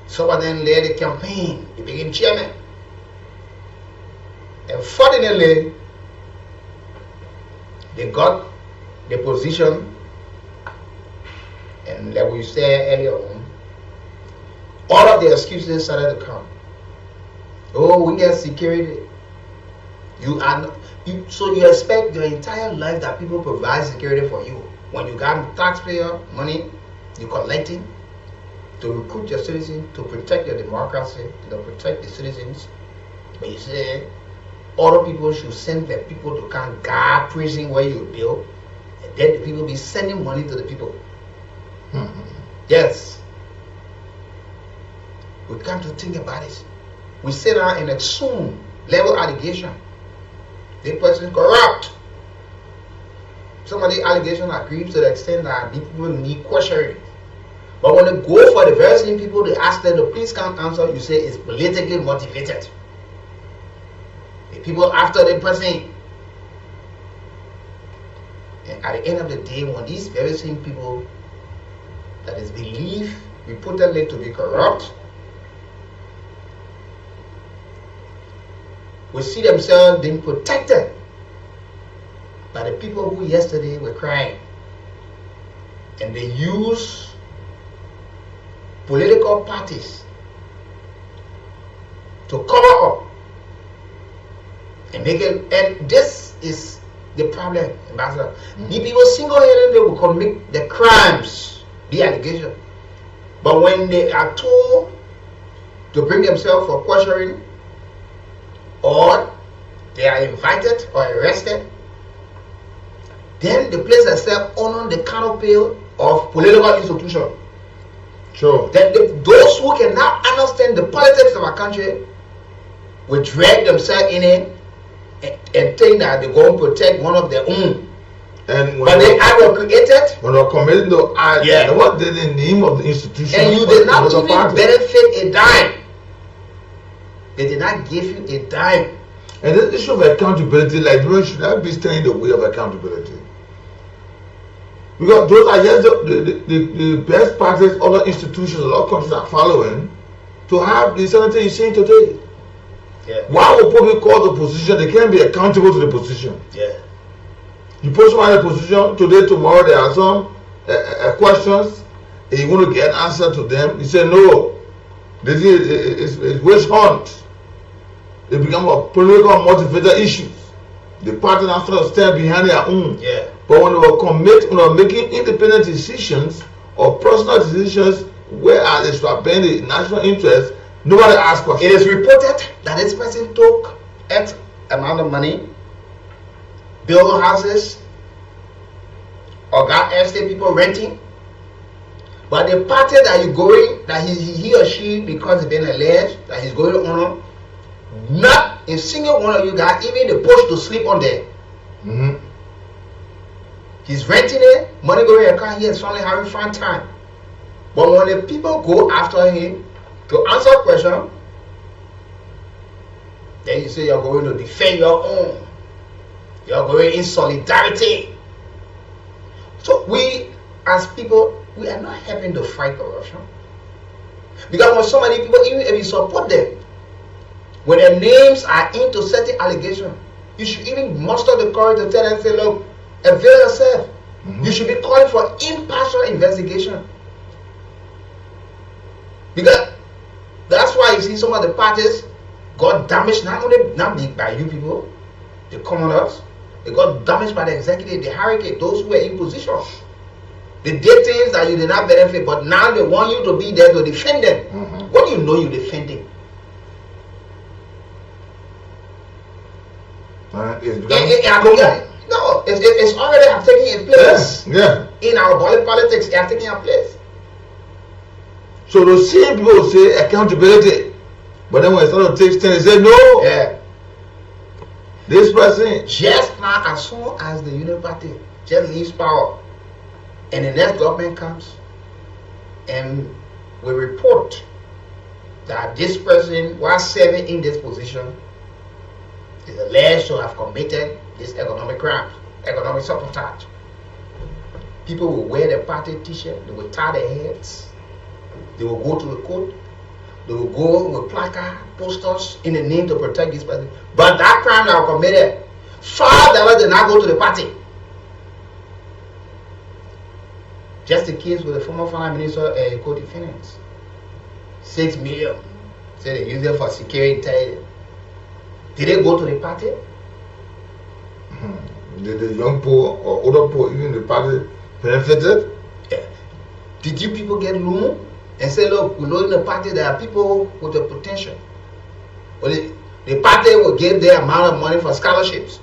Some of them led the campaign. They became chairman. And fortunately, they got the position, and like we said earlier on, all of the excuses started to come. Oh, we get security. So you expect your entire life that people provide security for you. When you got taxpayer money, you're collecting to recruit your citizens, to protect your democracy, to protect the citizens. But you say other people should send their people to come guard prison where you build, and then the people be sending money to the people. Yes. We come to think about it. We sit down and assume level allegation. The person is corrupt. Some of the allegations are grieved to the extent that people need questioning. But when they go for the very same people, they ask them to please can't answer, you say it's politically motivated. The people after the person. And at the end of the day, when these very same people that is believed reportedly to be corrupt, will see themselves being protected by the people who yesterday were crying. And they use political parties to cover up and make it. And this is the problem, Ambassador. The people single-handedly will commit the crimes, the allegation. But when they are told to bring themselves for questioning, or they are invited or arrested, then they place themselves under the canopy of political institution.
Sure.
Then those who cannot understand the politics of our country will drag themselves in it and think that they're going to protect one of their own.
And
but they are created.
When you're committing the act, what did the name of the institution?
And you did not even benefit a dime. They did not give you a dime.
And this issue of accountability, like, should not be standing in the way of accountability. Because those are just the best practice other institutions, a lot of countries are following to have the same thing you're saying today.
Yeah.
Why would people call the position? They can't be accountable to the position.
Yeah.
You put someone in a position today, tomorrow, there are some questions, and you want to get an answer to them. You say, no, this is witch hunt. They become a political motivated issues. The party now sort of stand behind their own.
Yeah.
But when they were making independent decisions or personal decisions where they should bend the national interest, nobody asked questions.
It is reported that this person took X amount of money, build houses, or got estate people renting. But the party that you're going, that he or she, because it's been alleged that he's going on, not a single one of you got even the push to sleep on there. He's renting it, money going in account, he is only having fun time. But when the people go after him to answer a question, then you say you're going to defend your own. You're going in solidarity. So we, as people, we are not helping to fight corruption. Because when so many people, even if you support them, when their names are into certain allegations, you should even muster the courage to tell them, say, look, avail yourself. You should be calling for impartial investigation. Because that's why you see some of the parties got damaged, not by you people, the commoners. They got damaged by the executive, the hierarchy, those who were in position. They did things that you did not benefit, but now they want you to be there to defend them. What do you know you're defending? No, it's already taking place.
Yeah.
In our politics, it's taking place.
So those same people say accountability, but then when it starts to take stand, they say no.
Yeah.
This person,
just now, as soon as the Union Party just leaves power, and the next government comes, and we report that this person, while serving in this position, is alleged to have committed this economic crime. economic sabotage. People will wear the party t-shirt, they will tie their heads, they will go to the court, they will go with placard, posters in the name to protect this person. But that crime that was committed, $5 did not go to the party. Just the case with the former finance minister and co-defendants. 6 million. Say they use it for security intelligence. Did they go to the party?
Did the young poor or older poor, even the party, benefited?
Yeah. Did you people get loan and say, look, we know in the party there are people with the potential? Well, the party will give their amount of money for scholarships.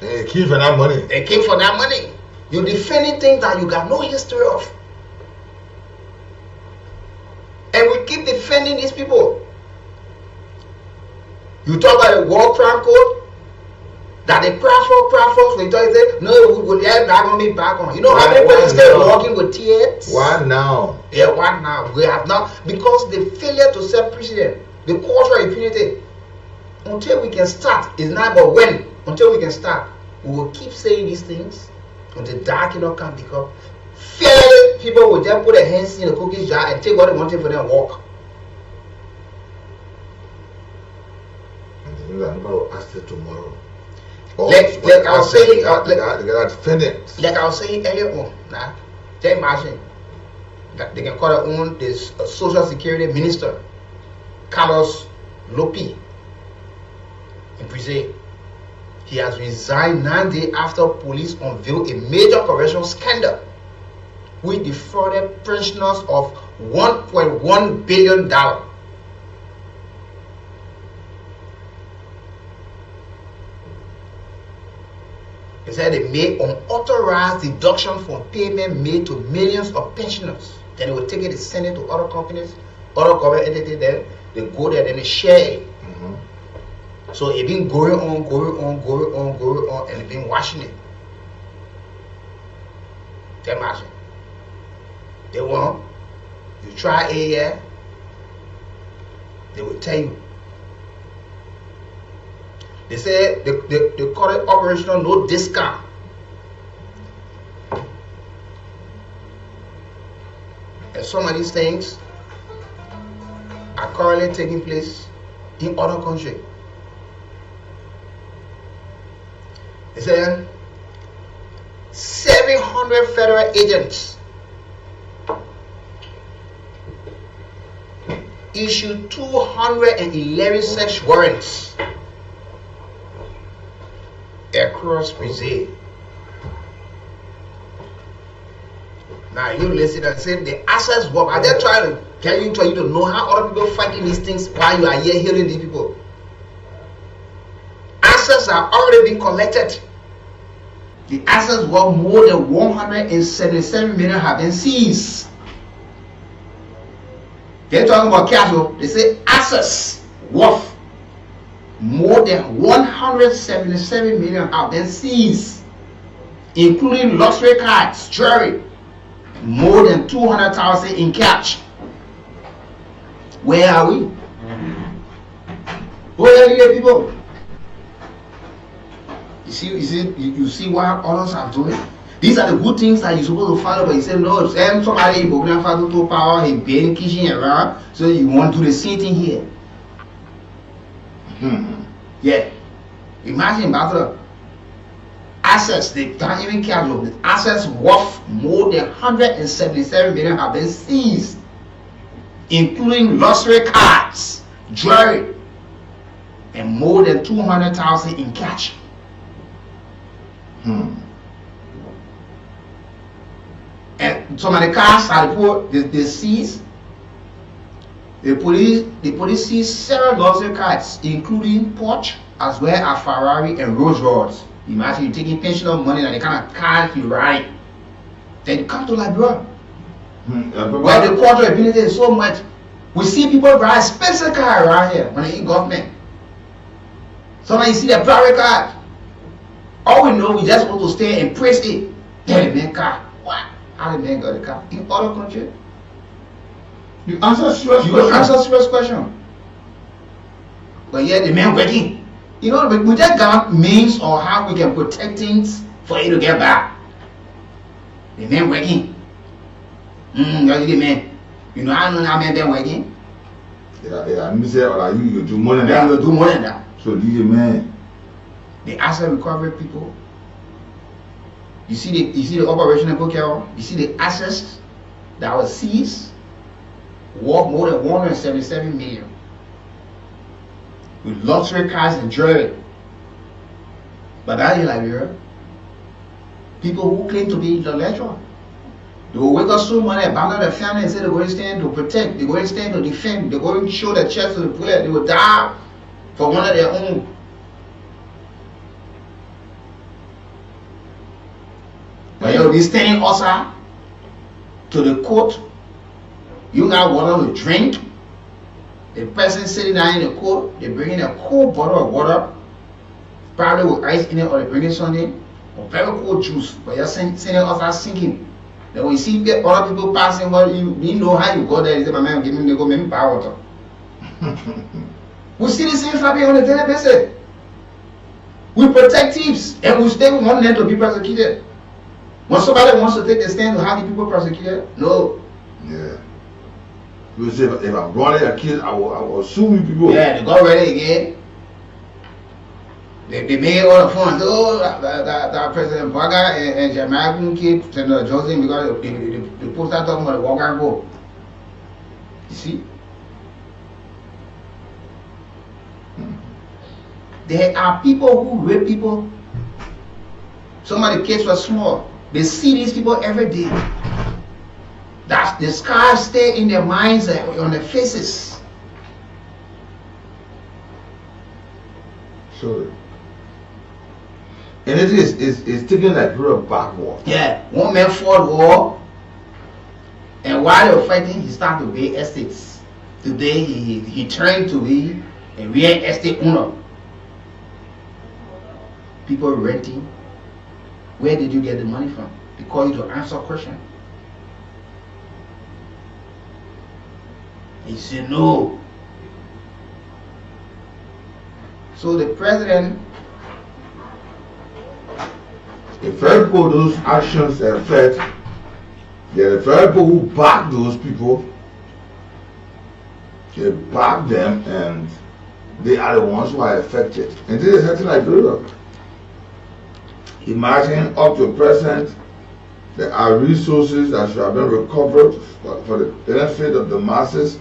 They came for that money.
They came for that money. You're defending things that you got no history of. And we keep defending these people. You talk about the World Crime Code, that they crash folks, when you talk, say, no, we will get back on me back on. You know how many people still working with TX?
Why now?
Yeah, why now? We have not, because the failure to set precedent, the cultural impunity. Until we can start, it's not about when. Until we can start, we will keep saying these things until dark enough can become. Fearless people will just put their hands in the cookie jar and take what they want for them and walk.
And nobody will ask it tomorrow.
Like I was saying,
like
I was saying earlier on, nah, just imagine that they can call their own this social security minister, Carlos Lopi, in prison. He has resigned 9 days after police unveiled a major corruption scandal which defrauded pensioners of $1.1 billion. They said they made unauthorized deduction from payment made to millions of pensioners. Then they will take it and send it to other companies, other government entities. Then they go there, then they share it. So it's been going on, and it's been watching it. Can you imagine? They want, you try a year, they will tell you. They say they call it operational no discount. And some of these things are currently taking place in other countries. They say 700 federal agents issued 211 search warrants across Brazil. Now you listen and say the access work. I just trying to get you to know how other people fighting these things while you are here hearing these people. Assets are already being collected. The assets worth more than 177 million have been seized. They're talking about cash. They say assets worth more than 177 million have been seized, including luxury cars, jewelry, more than 200,000 in cash. Where are we? Where are the people? You see what others are doing? These are the good things that you're supposed to follow, but you say, no, somebody in Burkina to power, he been kitchen around, so you want to do the same thing here. Yeah. Imagine about assets, they don't even care of it. Assets worth more than 177 million have been seized, including luxury cars, jewelry, and more than 200,000 in cash. And some of the cars are they seized. The police seized several luxury cars, including Porsche as well as Ferrari and Rolls Royce. Imagine you taking pensioner money and the kind of cars you ride. Then you come to Liberia, where the cultural ability is so much. We see people drive expensive cars around here when they in government. Sometimes you see the private car. All we know, we just want to stay and praise it. Then the man car. What? How the man got the car? In other countries? You answer serious question. But yeah, the man working. You know, we just got means or how we can protect things for you to get back. The men working. That's the men. You know how men been working?
Yeah, me say, like you do more than that.
You do more than that.
So these men.
The asset recovery people. You see the operation in Pokemon? You see the assets that was seized worth more than 177 million. With luxury cars and jewelry. But that in Liberia, people who claim to be intellectual, they will wake up so money, abandon their family and say they're going to stand to protect, they're going to stand to defend, they're going to show their chest to the bullet, they will die for one of their own. But you'll be standing outside to the court, you got water to drink, the person sitting down in the court, they bring in a cold bottle of water, probably with ice in it, or they bring in something, or very cold juice, but you're sitting outside sinking. Then when you see other people passing, well, you know how you go there, you say, my man, give me, they go, make me buy water. We see the same happening on a daily basis. We protect thieves, and we stay with one end to be prosecuted. When somebody wants to take a stand to have the people prosecuted, no.
Yeah. You say, if I'm running a kid, I will sue you people.
Yeah, they got ready again. They made all the fun. Oh, that President Baga and Jamaican kid, Senator Johnson, because the poster talking about the walk and go. You see? There are people who rape people. Some of the kids were small. They see these people every day. That the scars stay in their minds and on their faces.
So, and it is taking like real backward.
Yeah, one man fought war, and while they were fighting, he started to buy estates. Today, he turned to be a real estate owner. People renting. Where did you get the money from? They call you to answer a question. He said no. So the president,
the very people those actions affect, they're the very people who back those people. They back them, and they are the ones who are affected. And this is something like Europe. Imagine up to present, there are resources that should have been recovered for the benefit of the masses,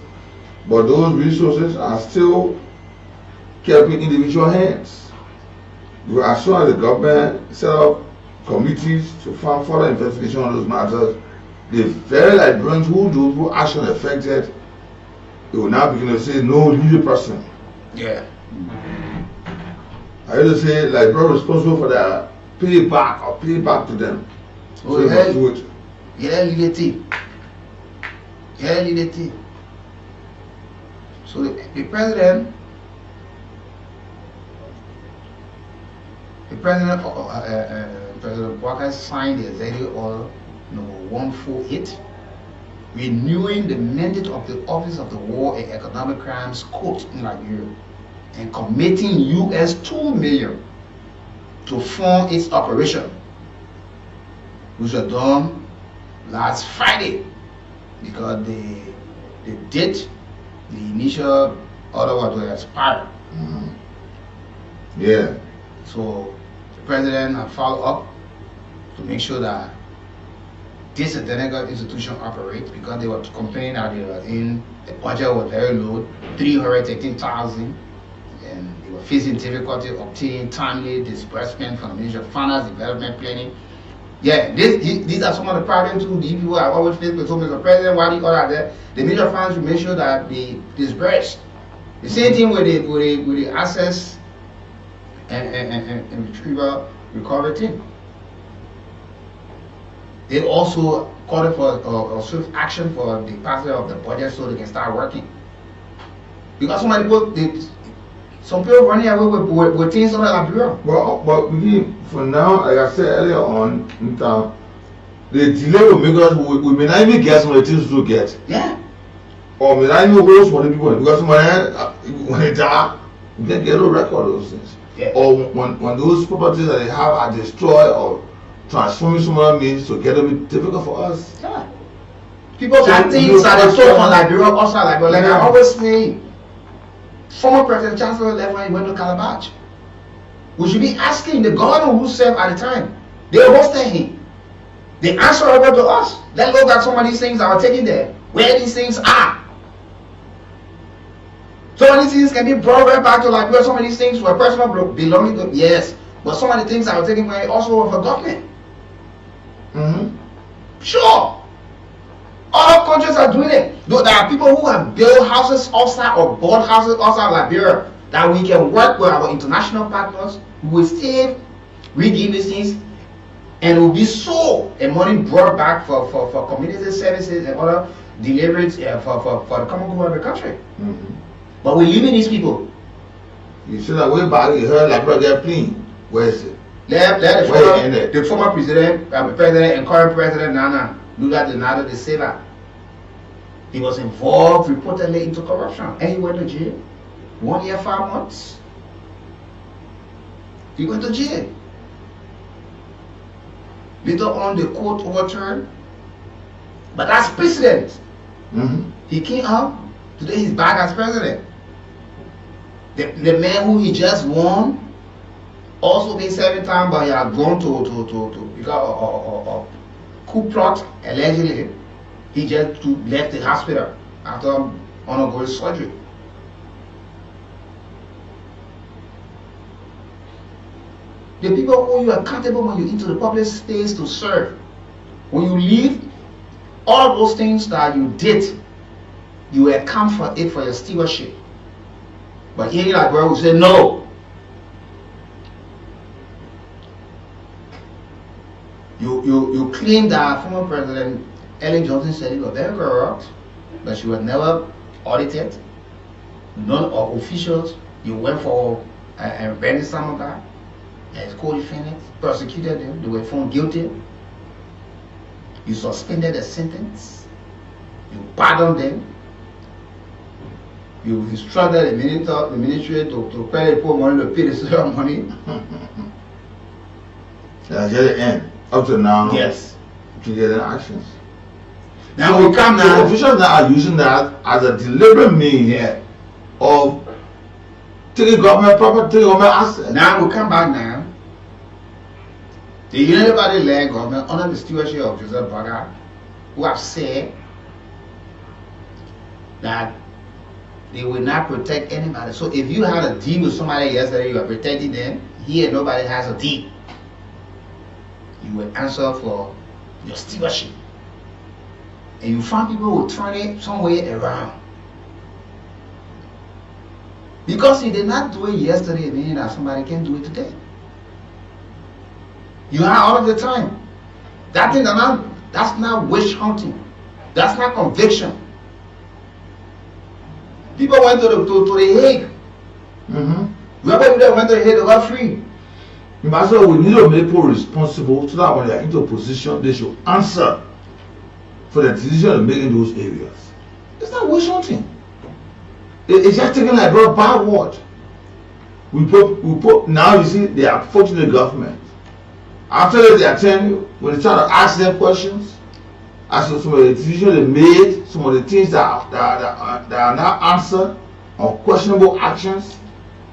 but those resources are still kept in individual hands. As soon as the government set up committees to fund further investigation on those matters, the very Liberians who action affected, they will now begin to say no, leave the person.
Yeah.
I used to say Liberia responsible for that. Pay back to them.
Oh,
so yeah, do it.
Yeah, liberty. Yeah, liberty. So the president, President Walker signed the executive order number 148, renewing the mandate of the Office of the War and Economic Crimes Court in Liberia, and committing US $2 million to fund its operation, which was done last Friday, because the date, the initial order was to expire.
Yeah.
So the president has followed up to make sure that this identical institution operates, because they were complaining that they were the budget was very low, 313,000. And they were facing difficulty obtaining timely disbursement from the Ministry of Finance, Development Planning. Yeah, these are some of the problems too. These people are always faced with. So, Mr. President, why do you order that? The Ministry of Finance should make sure that they disburse. The same thing with the access and retrieval recovery team. They also called for a swift action for the passage of the budget so they can start working. Because some people running away with things on Liberia.
Well, but for now, like I said earlier on, the delay will make us, we may not even get some of the things to get.
Yeah.
Or may not even go for the people, because when they die, we can get no record of those things.
Yeah.
Or when those properties that they have are destroyed or transforming some other means to get a bit difficult for us.
Yeah. People got things that they told from Liberia, outside Liberia. Like I always say, former President Chancellor left when he went to Calabash. We should be asking the governor who served at the time. They hosted him. They answer over to us. Let's look at some of these things that were taken there. Where these things are. Some of these things can be brought right back to Liberia. Some of these things were personal belonging to, yes. But some of the things that were taken away also were for government. Sure. Other countries are doing it. There are people who have built houses outside or bought houses outside Liberia that we can work with our international partners. We will still regain these things and it will be sold and money brought back for community services and other deliveries for the common good of the country. But we're leaving these people.
You see that way back, you heard Liberia get clean. Where is it?
The former president and current president Nana Lula Donado de Silva. He was involved reportedly into corruption and he went to jail. 1 year, 5 months. He went to jail. Later on, the court overturned. But that's precedent. He came out. Today he's back as president. The man who he just won also been serving time, but he had gone to because coup plot allegedly. He just left the hospital after undergoing surgery. The people who you are accountable when you into the public space to serve. When you leave, all those things that you did, you account for it for your stewardship. But here, like where we say no. You claim that former President Ellen Johnson said you were very corrupt, but she was never audited. None of officials. You went for and banned some of that as co-defendants, prosecuted them. They were found guilty. You suspended the sentence. You pardoned them. You instructed the ministry to pay the poor money to pay the social money.
That's at the end. Up to now.
Yes.
To get the actions.
Now we come now.
The officials now are using that as a deliberate means of taking government property, government assets.
Now we come back now. The United Body-led government under the stewardship of Joseph Boakai, who have said that they will not protect anybody. So if you had a deal with somebody yesterday, you are protecting them. Here, nobody has a deal. You will answer for your stewardship. And you find people who turn it some way around. Because he did not do it yesterday, meaning that somebody can do it today. You have all of the time. That thing that's not witch hunting. That's not conviction. People went to the Hague. Whoever went to the Hague, they got free.
So we need to make people responsible so that when they are into a position, they should answer for the decision they make in those areas. It's not witch hunting. It's just taking like a bad word. We put now you see they are approaching the government. After they attend you, when they try to ask them questions, as to some of the decisions they made, some of the things that are not answered, or questionable actions,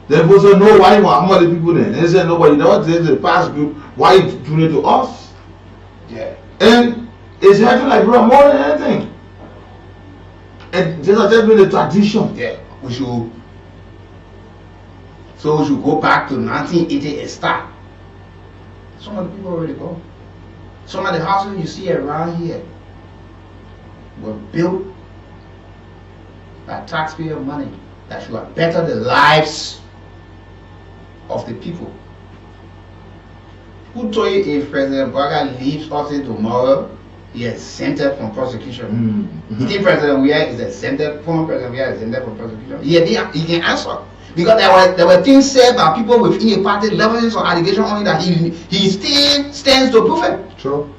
they also know why you want how many people there. They say nobody never did the past group, why you doing it to us?
Yeah.
And it's happening like more than anything. And this has just been a tradition.
Yeah. We should go back to 1980 and start. Some of the people already go. Some of the houses you see around here were built by taxpayer money that should have bettered the lives of the people. Who told you if President Boakai leaves office tomorrow, he is exempted from prosecution? Still President Weah is exempted, former President Weah is exempted from prosecution. He can answer. Because there were things said by people within a party leveling some allegation on it that he still stands to prove it.
True.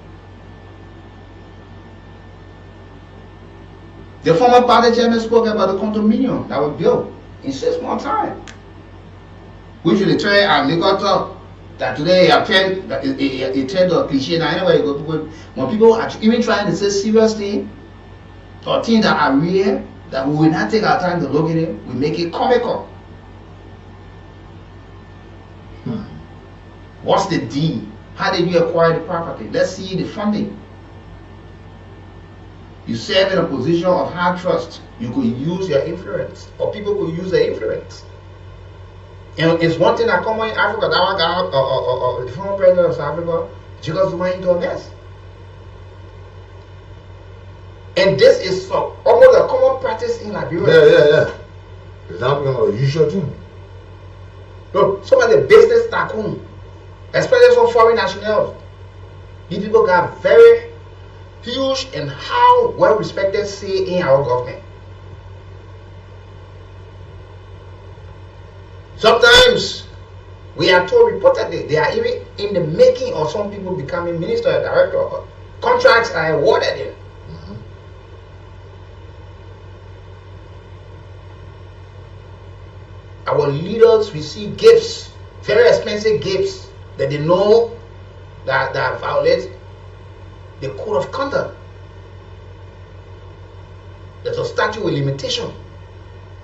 The former party chairman spoke about the condominium that was built in 6 months' time, which will try and make us up that today it turned to a cliche now. Anyway, when people are even trying to say serious things or things that are real, that we will not take our time to look at it, we make it comical. What's the deal? How did you acquire the property? Let's see the funding. You serve in a position of high trust. You could use your influence, or people could use their influence. And it's one thing that come in Africa, that one guy, or the former president of South Africa, Jesus went into a mess. And this is almost a common practice in Liberia.
Yeah. It's not become a usual thing.
Look, some of the business tycoon, especially some foreign nationals, these people got very huge and how well respected say in our government. Sometimes we are told reportedly they are even in the making of some people becoming minister or director. Contracts are awarded in. Our leaders receive gifts, very expensive gifts that they know that violate the code of conduct. There's a statute with limitation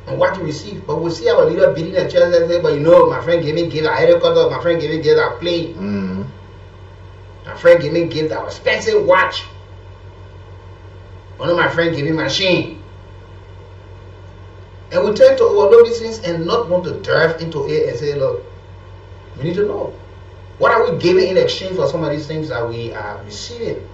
on what you receive. But we see our leader beating the chest and say, but you know, my friend gave me gift, a helicopter, my friend gave me gift, a plane. My friend gave me gift, an expensive watch. One of my friends gave me machine. And we tend to overlook these things and not want to dive into it and say, look, we need to know. What are we giving in exchange for some of these things that we are receiving?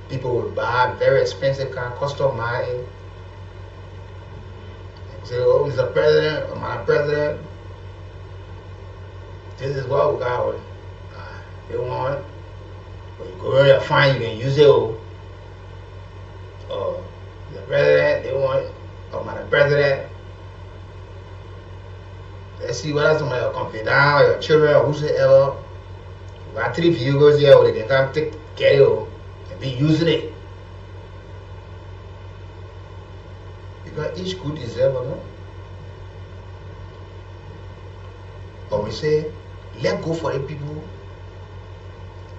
People would buy very expensive car, custom made. And say, oh, Mr. President, or my president, this is what we got. They want. When you go there, fine, you can use it. The president, they want, or my president. Let's see what else somebody will come down, or your children, or whosoever. We got 3 vehicles here, or they can come take care of it and be using it. Because each good deserves another. But we say, let go for the people.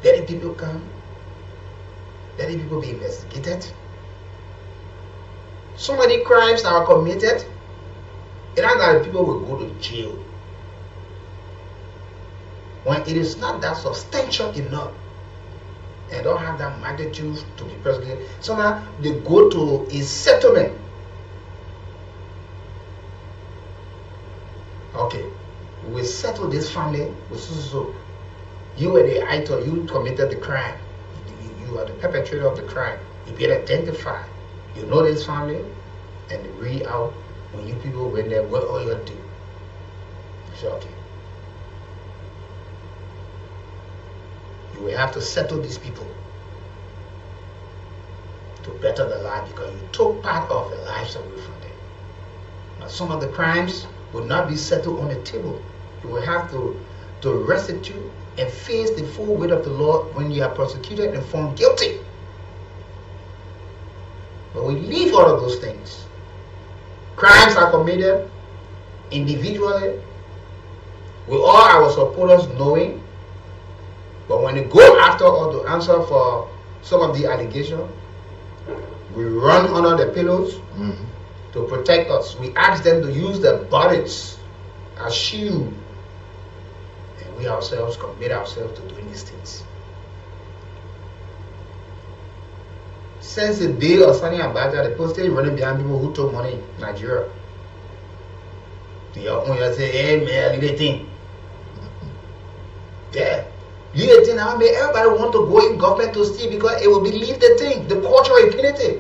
Let the people come. Let the people be investigated. Some of the crimes that are committed, it ain't that the people will go to jail. When it is not that substantial enough and don't have that magnitude to be prosecuted, somehow they go to a settlement. Okay, we will settle this family with so. You were the actor, you committed the crime. You are the perpetrator of the crime. You get identified. You know this family, and they bring out when you people went there, what all you do. So, okay. You will have to settle these people to better the life because you took part of the lives away from them. Now, some of the crimes will not be settled on the table. You will have to restitute and face the full weight of the law when you are prosecuted and found guilty. But we leave all of those things. Crimes are committed individually with all our supporters knowing, but when they go after or to answer for some of the allegations, we run under the pillows to protect us. We ask them to use their bodies as shield. We ourselves commit ourselves to doing these things. Since the day of Sani Abacha, the postage running behind people who took money in Nigeria. You say, hey man, leave the thing. Yeah. Leave the thing. Now, everybody want to go in government to steal because it will be leave the thing, the culture of impunity.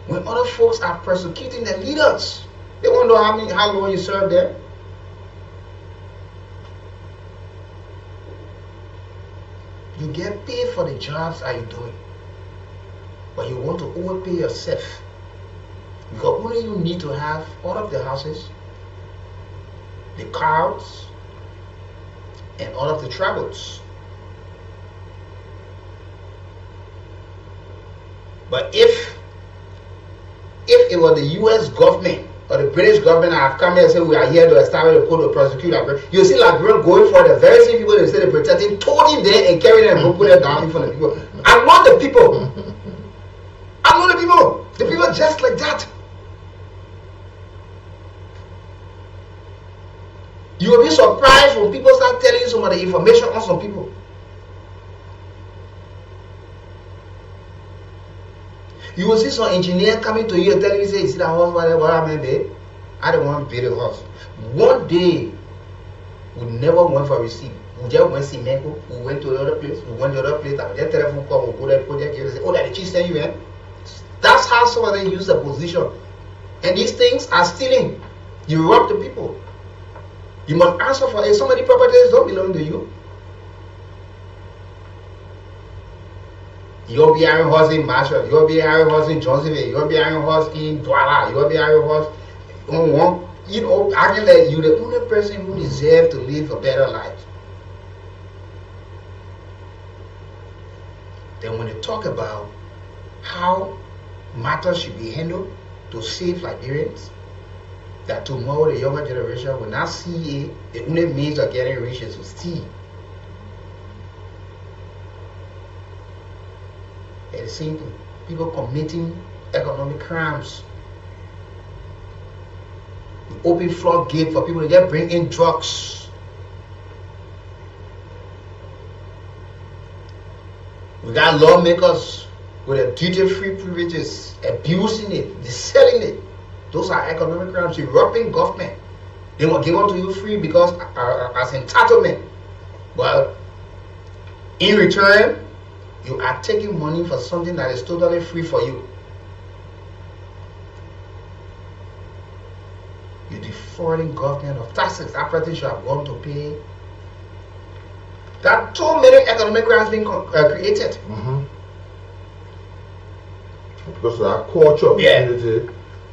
When other folks are persecuting the leaders, they wonder how long you serve them. You get paid for the jobs that you're doing, but you want to overpay yourself because only you need to have all of the houses, the cars, and all of the travels. But if it was the U.S. government or the British government that have come here and said we are here to establish a court to prosecute Liberians, you see Liberians going for the very same people they say they're protecting, toting them and carrying them and put them down in front of the people. I'm not the people. I'm not the people. The people are just like that. You will be surprised when people start telling you some of the information on some people. You will see some engineer coming to you and telling you, say, you see that horse, what I mean, babe? I don't want to build a horse. One day, we never went for a receipt. We just went to Mexico, we went to another place, we went to another place, and just telephone call, we go there, and say, oh, that the chief sent you, man. That's how some of them use the position. And these things are stealing. You rob the people. You must answer for it. Some of the properties don't belong to you. You'll be hiring horse in Marshall, you'll be hiring horse in Johnsonville, you'll be hiring horse in Douala, you'll be hiring horse on one, you know, acting like you're the only person who deserves to live a better life. Then when they talk about how matters should be handled to save Liberians, that tomorrow the younger generation will not see it, the only means of getting rich is to steal. And the same thing, people committing economic crimes. We open floodgate for people to just bring in drugs. We got lawmakers with their duty-free privileges, abusing it, selling it. Those are economic crimes. You're robbing government. They will give it to you free because as entitlement. But in return, you are taking money for something that is totally free for you. You're defrauding government of taxes. That person should have gone to pay. There are too many economic crimes being created.
Because of our culture.
Yeah.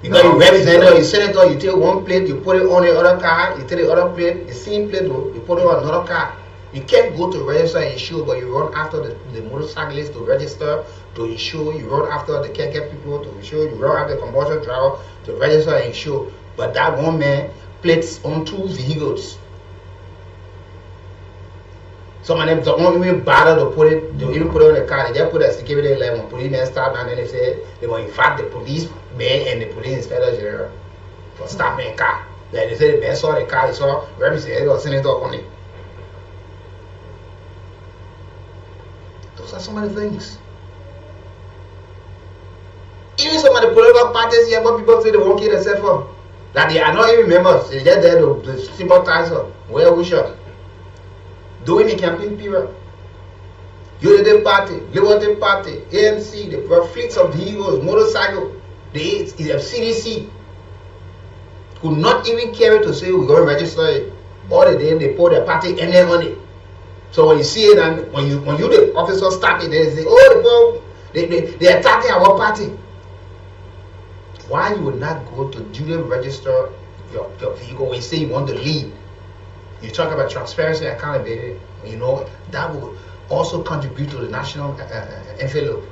Because you represent or you senator, you take one plate, you put it on the other car, you take the other plate, the same plate, you put it on another car. You can't go to register and insure, but you run after the motorcyclists to register, to insure, you run after the keke people to insure, you run after the commercial driver to register and insure. But that one man plates on 2 vehicles. Some of them don't even bother to put it, they even put it on the car, they just put a security level, policeman stop, and then they say they will invite the policeman and the police inspector general for stopping a car. Then they say the man saw the car, he saw representative or senator on it. Those are some of the things. Even some of the political parties here, what people say they won't kill themselves for, that they are not even members, they're just there to sympathize or well-wisher. During the campaign period, Unity Party, Liberty Party, ANC, the fleets of vehicles, motorcycle, the CDC could not even carry to say we're going to register it. All the day they put their party and their money. So when you see it and when you the officers stop it, they say, oh, they're attacking our party. Why you would not go to duly register your vehicle when you say you want to lead? You talk about transparency and accountability, you know, that will also contribute to the national envelope.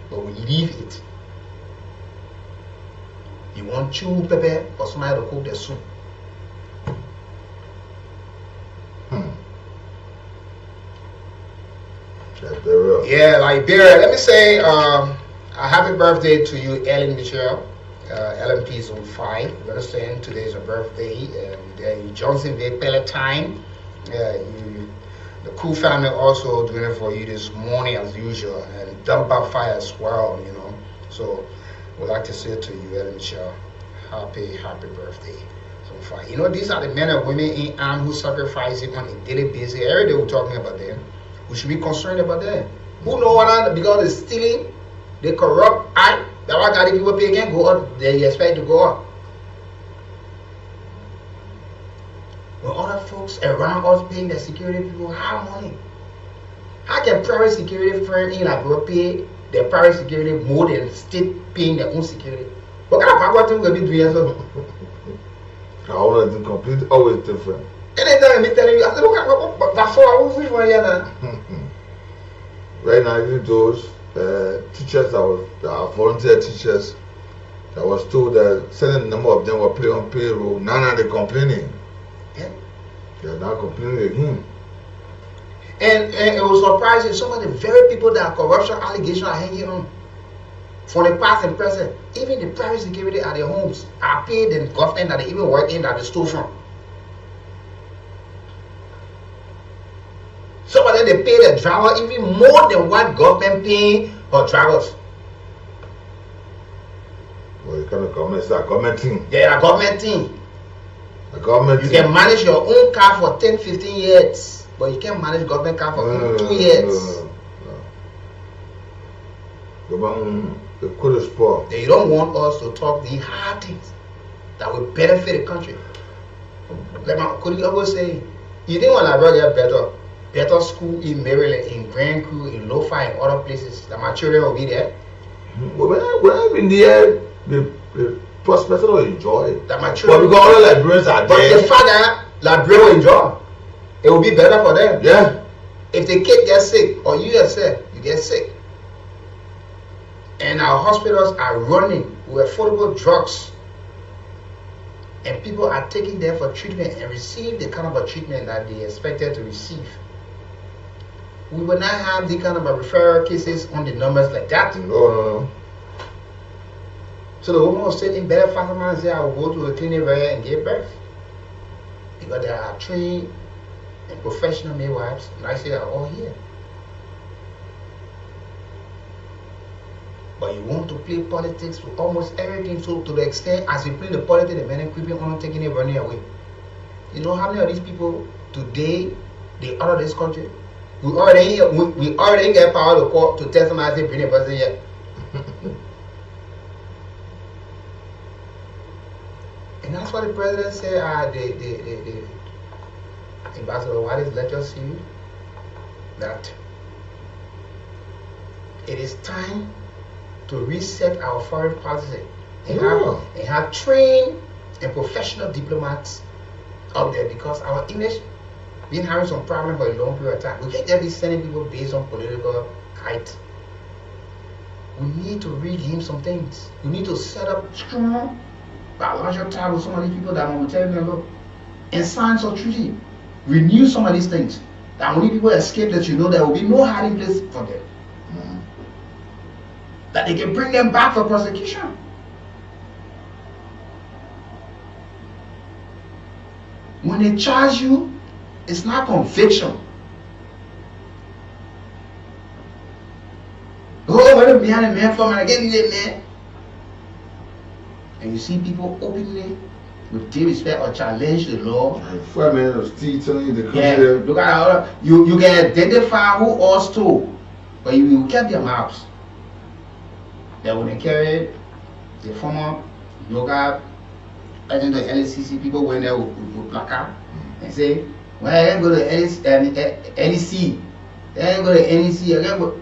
But we leave it. You want chew pepper for somebody to cook the soup. Yeah, Liberia. Let me say a happy birthday to you, Ellen Michelle. LMP is on 5. You understand? Today is her birthday. And Johnsonville Palatine. The Cool family also doing it for you this morning as usual. And Dump Fire as well, you know. So we'd like to say to you, Ellen Michelle, happy birthday. So far. You know, these are the men and women in arms who sacrifice it on a daily basis. Every day we're talking about them. We should be concerned about them. Who know what? Because they're stealing, they corrupt. That's why got people pay again go up, they expect to go up. When other folks around us paying their security people high money, how can private security firm in Liberia pay their private security more than state paying their own security? What kind of power thing will be doing so?
Always complete, always different.
Anytime me telling you, I said, look at that's so I was which one here now.
right now, even those teachers that are volunteer teachers, I was told that certain number of them were paid on payroll. Now they're complaining.
Yeah.
They're now complaining again.
And it was surprising, some of the very people that corruption allegations are hanging on for the past and present. Even the private security at their homes are paid in government that they even work in that they stole from. Some of them they pay the driver even more than what government paying for drivers.
Well, you kind of government, it's a government thing.
Yeah, a government thing.
A government
you
thing.
can manage your own car for 10, 15 years, but you can't manage government car for 2 years. They don't want us to talk the hard things that will benefit the country. Like my colleague always say, you think when Liberia get better school in Maryland, in Grand Crew, in Lofa, and other places, that my children will be there.
When I've been there, the prospects will enjoy it.
That my children.
But because all the librarians are
but
there.
the fact that librarians will enjoy, it will be better for them.
Yeah.
If the kid gets sick, or you yourself, you get sick, and our hospitals are running with affordable drugs, and people are taking them for treatment and receive the kind of a treatment that they expected to receive, we will not have the kind of a referral cases on the numbers like that.
No.
So the woman was sitting better faster man and say, I will go to a clinic area and give birth. Because there are trained and professional midwives, and I say they are all here. But you want to play politics with almost everything, so to the extent as you play the politics, the men are creeping on, taking it, running away. You know how many of these people today, they out of this country? We already get power to court to tell somebody say bring a person here. And that's what the president said, the Ambassador Wadis let us see that it is time to reset our foreign policy and have trained and professional diplomats out there, because our English been having some problem for a long period of time. We can't just be sending people based on political height. We need to regain some things. We need to set up strong biological ties with some of these people that want to tell them, look, and sign some treaty. Renew some of these things. That when people escape, that you know there will be no hiding place for them. That they can bring them back for prosecution. When they charge you, it's not conviction. Oh, what if behind a man from and I get it, man? And you see people openly, with disrespect or challenge the law.
Look
at you can identify who all stole, but you kept their mouths. They wouldn't carry the former local, I think the LCC people went there with placard and say, well, I can go to NEC. Then go to NEC.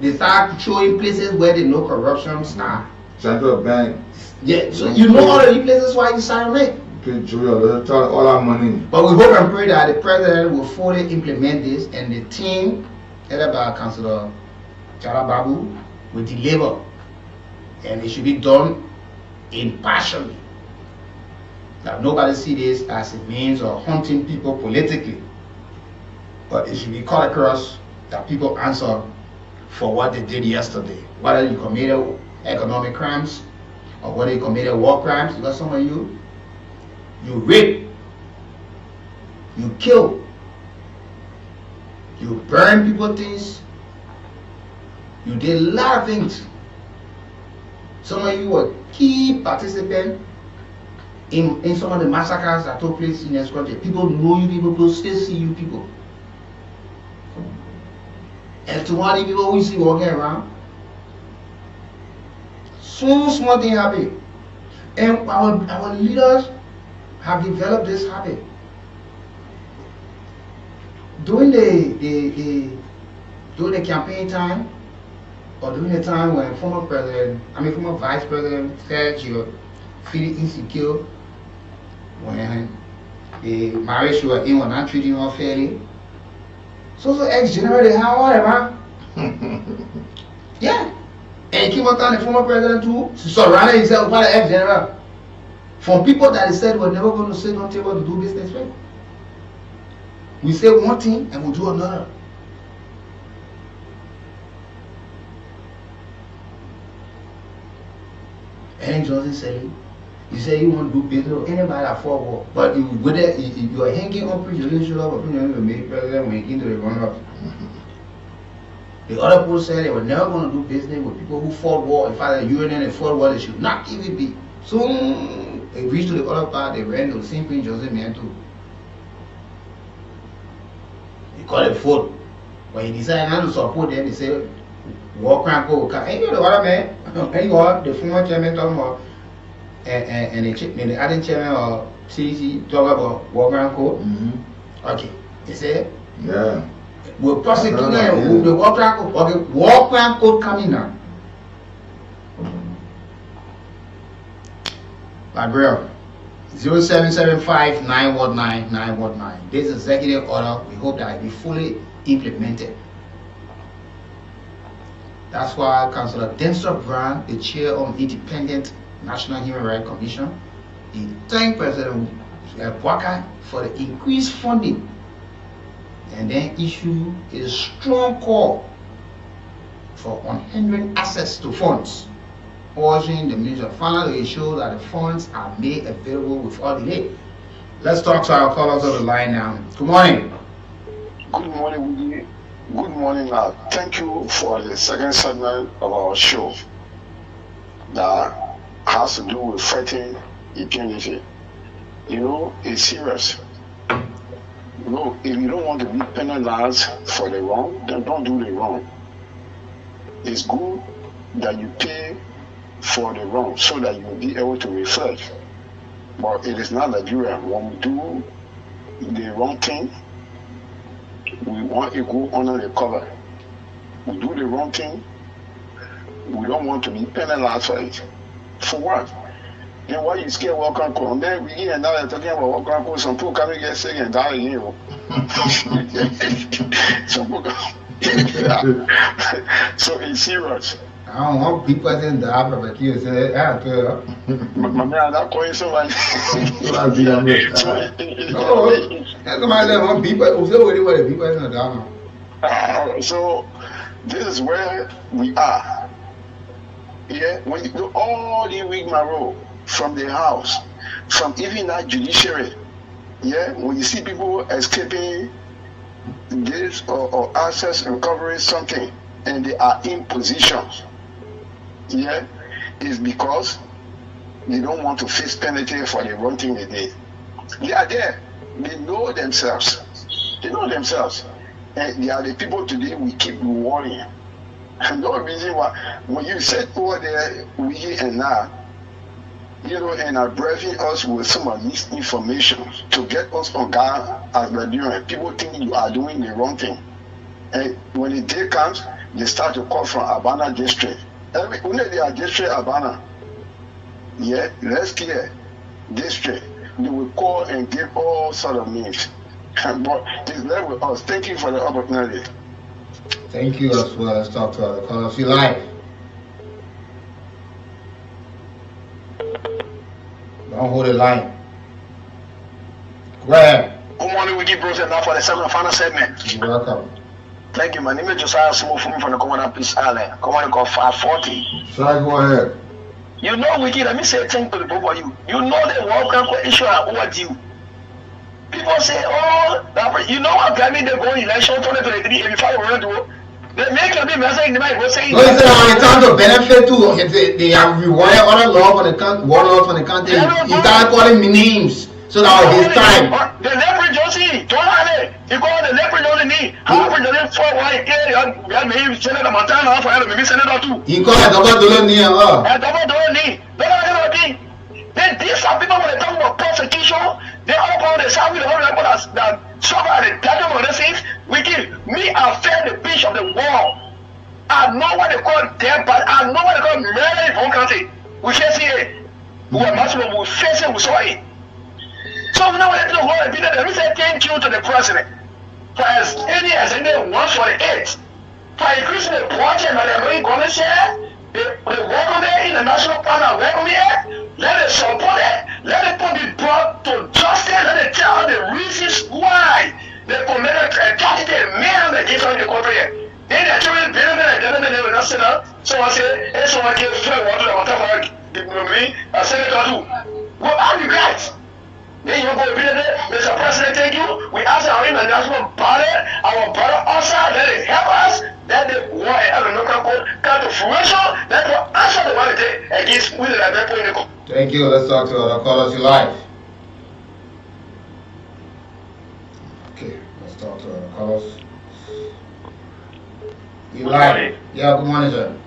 They start showing places where they know corruption start.
Central Bank.
Yeah, so you know all of these places why you sign on it.
Pay Julia, all our money.
But we hope and pray that the president will fully implement this, and the team headed by Councillor Chala Babu will deliver. And it should be done impartially. That nobody see this as a means of hunting people politically. But it should be cut across that people answer for what they did yesterday. Whether you committed economic crimes or whether you committed war crimes, because some of you rape, you kill, you burn people things, you did a lot of things. Some of you were key participants in some of the massacres that took place in this country. People know you, people still see you people. And to one of the people we see walking around, so small thing happen. And our leaders have developed this habit. During the campaign time, or during the time when former vice president said you're feeling insecure, when the marriage you were in were not treating her fairly. So ex-general they have whatever. Yeah. And he came out the former president too, surrounded himself by the F general. From people that he said we're never going to sit on table to do business with. We say one thing and we do another. Any Johnson said, you say you want to do business with anybody that forward, but if you are hanging on presidential opinion to make president when he came to the runner. The other people said they were never going to do business with people who fought war. In fact, the UN and fought war, they should not even be. Soon they reached to the other part, they ran to the same thing Joseph meant to. They call it vote. When he decided not to support them, he said, war crime go. Ain't you the other man? Ain't you the former chairman talking about, and the other chairman of CDC talk about war crime code? Okay. He said,
yeah.
We're prosecuting with the war crime code. Okay, war crime code coming now. Librarian, 0775-919-919. This executive order, we hope that it be fully implemented. That's why Councillor Denstra Brown, the chair of the Independent National Human Rights Commission, he thanked President Bwaka for the increased funding and then issue a strong call for unhindering access to funds, urging the Ministry of Finance to ensure that the funds are made available without delay. Let's talk to our callers on the line now. Good morning.
Good morning, Weekie. Good morning. Thank you for the second segment of our show that has to do with fighting impunity. You know, it's serious. You know, if you don't want to be penalized for the wrong, then don't do the wrong. It's good that you pay for the wrong so that you'll be able to reflect. But it is not Nigeria. When we do the wrong thing, we want to go under the cover. We do the wrong thing, we don't want to be penalized for it. For what? And why you scared welcome call? And then we here and now they're talking about welcome call. Some people coming get sick and die again. Some people so it's serious.
I don't want people saying that, but you say, I tell you.
My man, that calling somebody.
No, that's my level. People who say what the people is not down.
So this is where we are. Yeah, when you do all the rigmarole from the house, from even that judiciary, yeah, when you see people escaping this or access and covering something and they are in positions, yeah, it's because they don't want to face penalty for the wrong thing they did. They are there. They know themselves. They know themselves. And they are the people today we keep warning. And no reason why, when you said over there, Weekie Nah, you know, and are briefing us with some of this information to get us on guard as we're doing. People think you are doing the wrong thing. And when the day comes, they start to call from Abana district. Only they are district Abana. Yeah, let's clear district. They will call and give all sort of names. But it's left with us. Thank you for the opportunity.
Thank you as well. Let's talk to other callers. You live. Don't hold the line. Go ahead.
Good morning, Weekie Bros, and now for the second and final segment.
You're welcome.
Thank you. My name is Josiah Small from the Commander Peace Island. Commander called 540.
Sorry, go ahead.
You know, Weekie, let me say thank to the both of you. You know the World Cup issue are overdue. People say, oh, you know what, I mean, they go election 2023, 85 we're going to they make a big message, they might go say,
no, it's in terms of benefit too. They have rewarded other law for the warlords for the country. He started calling me names. So that was his time.
The leopard Josie, don't have it. You call the leopard on the knee. How for the left for why you have me Senator Montana, for you maybe Senator too.
He called a double dollar knee.
Double dollar knee. Then these are people when they talk about prosecution, they all call the South with the whole record that suffer at the time of the things. Me, I felt the pitch of the world. I know what they call death, but I know what they call murder in one country. We face it. We are maximum, we face it, we saw it. So now let the whole people, let me say thank you to the president for as any wants for the 8th for increasing the budget that the American government share. The welcome it in the national parliament, welcome it. Let it support it. Let it be brought to justice. Let it tell the reasons why they committed atrocity and mayhem against the country. Then the children, they will not sit up. So I say, hey, so I give fair water, whatever me, I said it to do. Well, I regret. Then you go to Mr. President, thank you. We ask our international body, our brother also, let it help us. Let the war and the local code come to fruition. Let us answer the one against with the
Thank you. Let's talk to other callers. You live. Okay, let's talk to other callers. You live. Yeah, good morning, sir.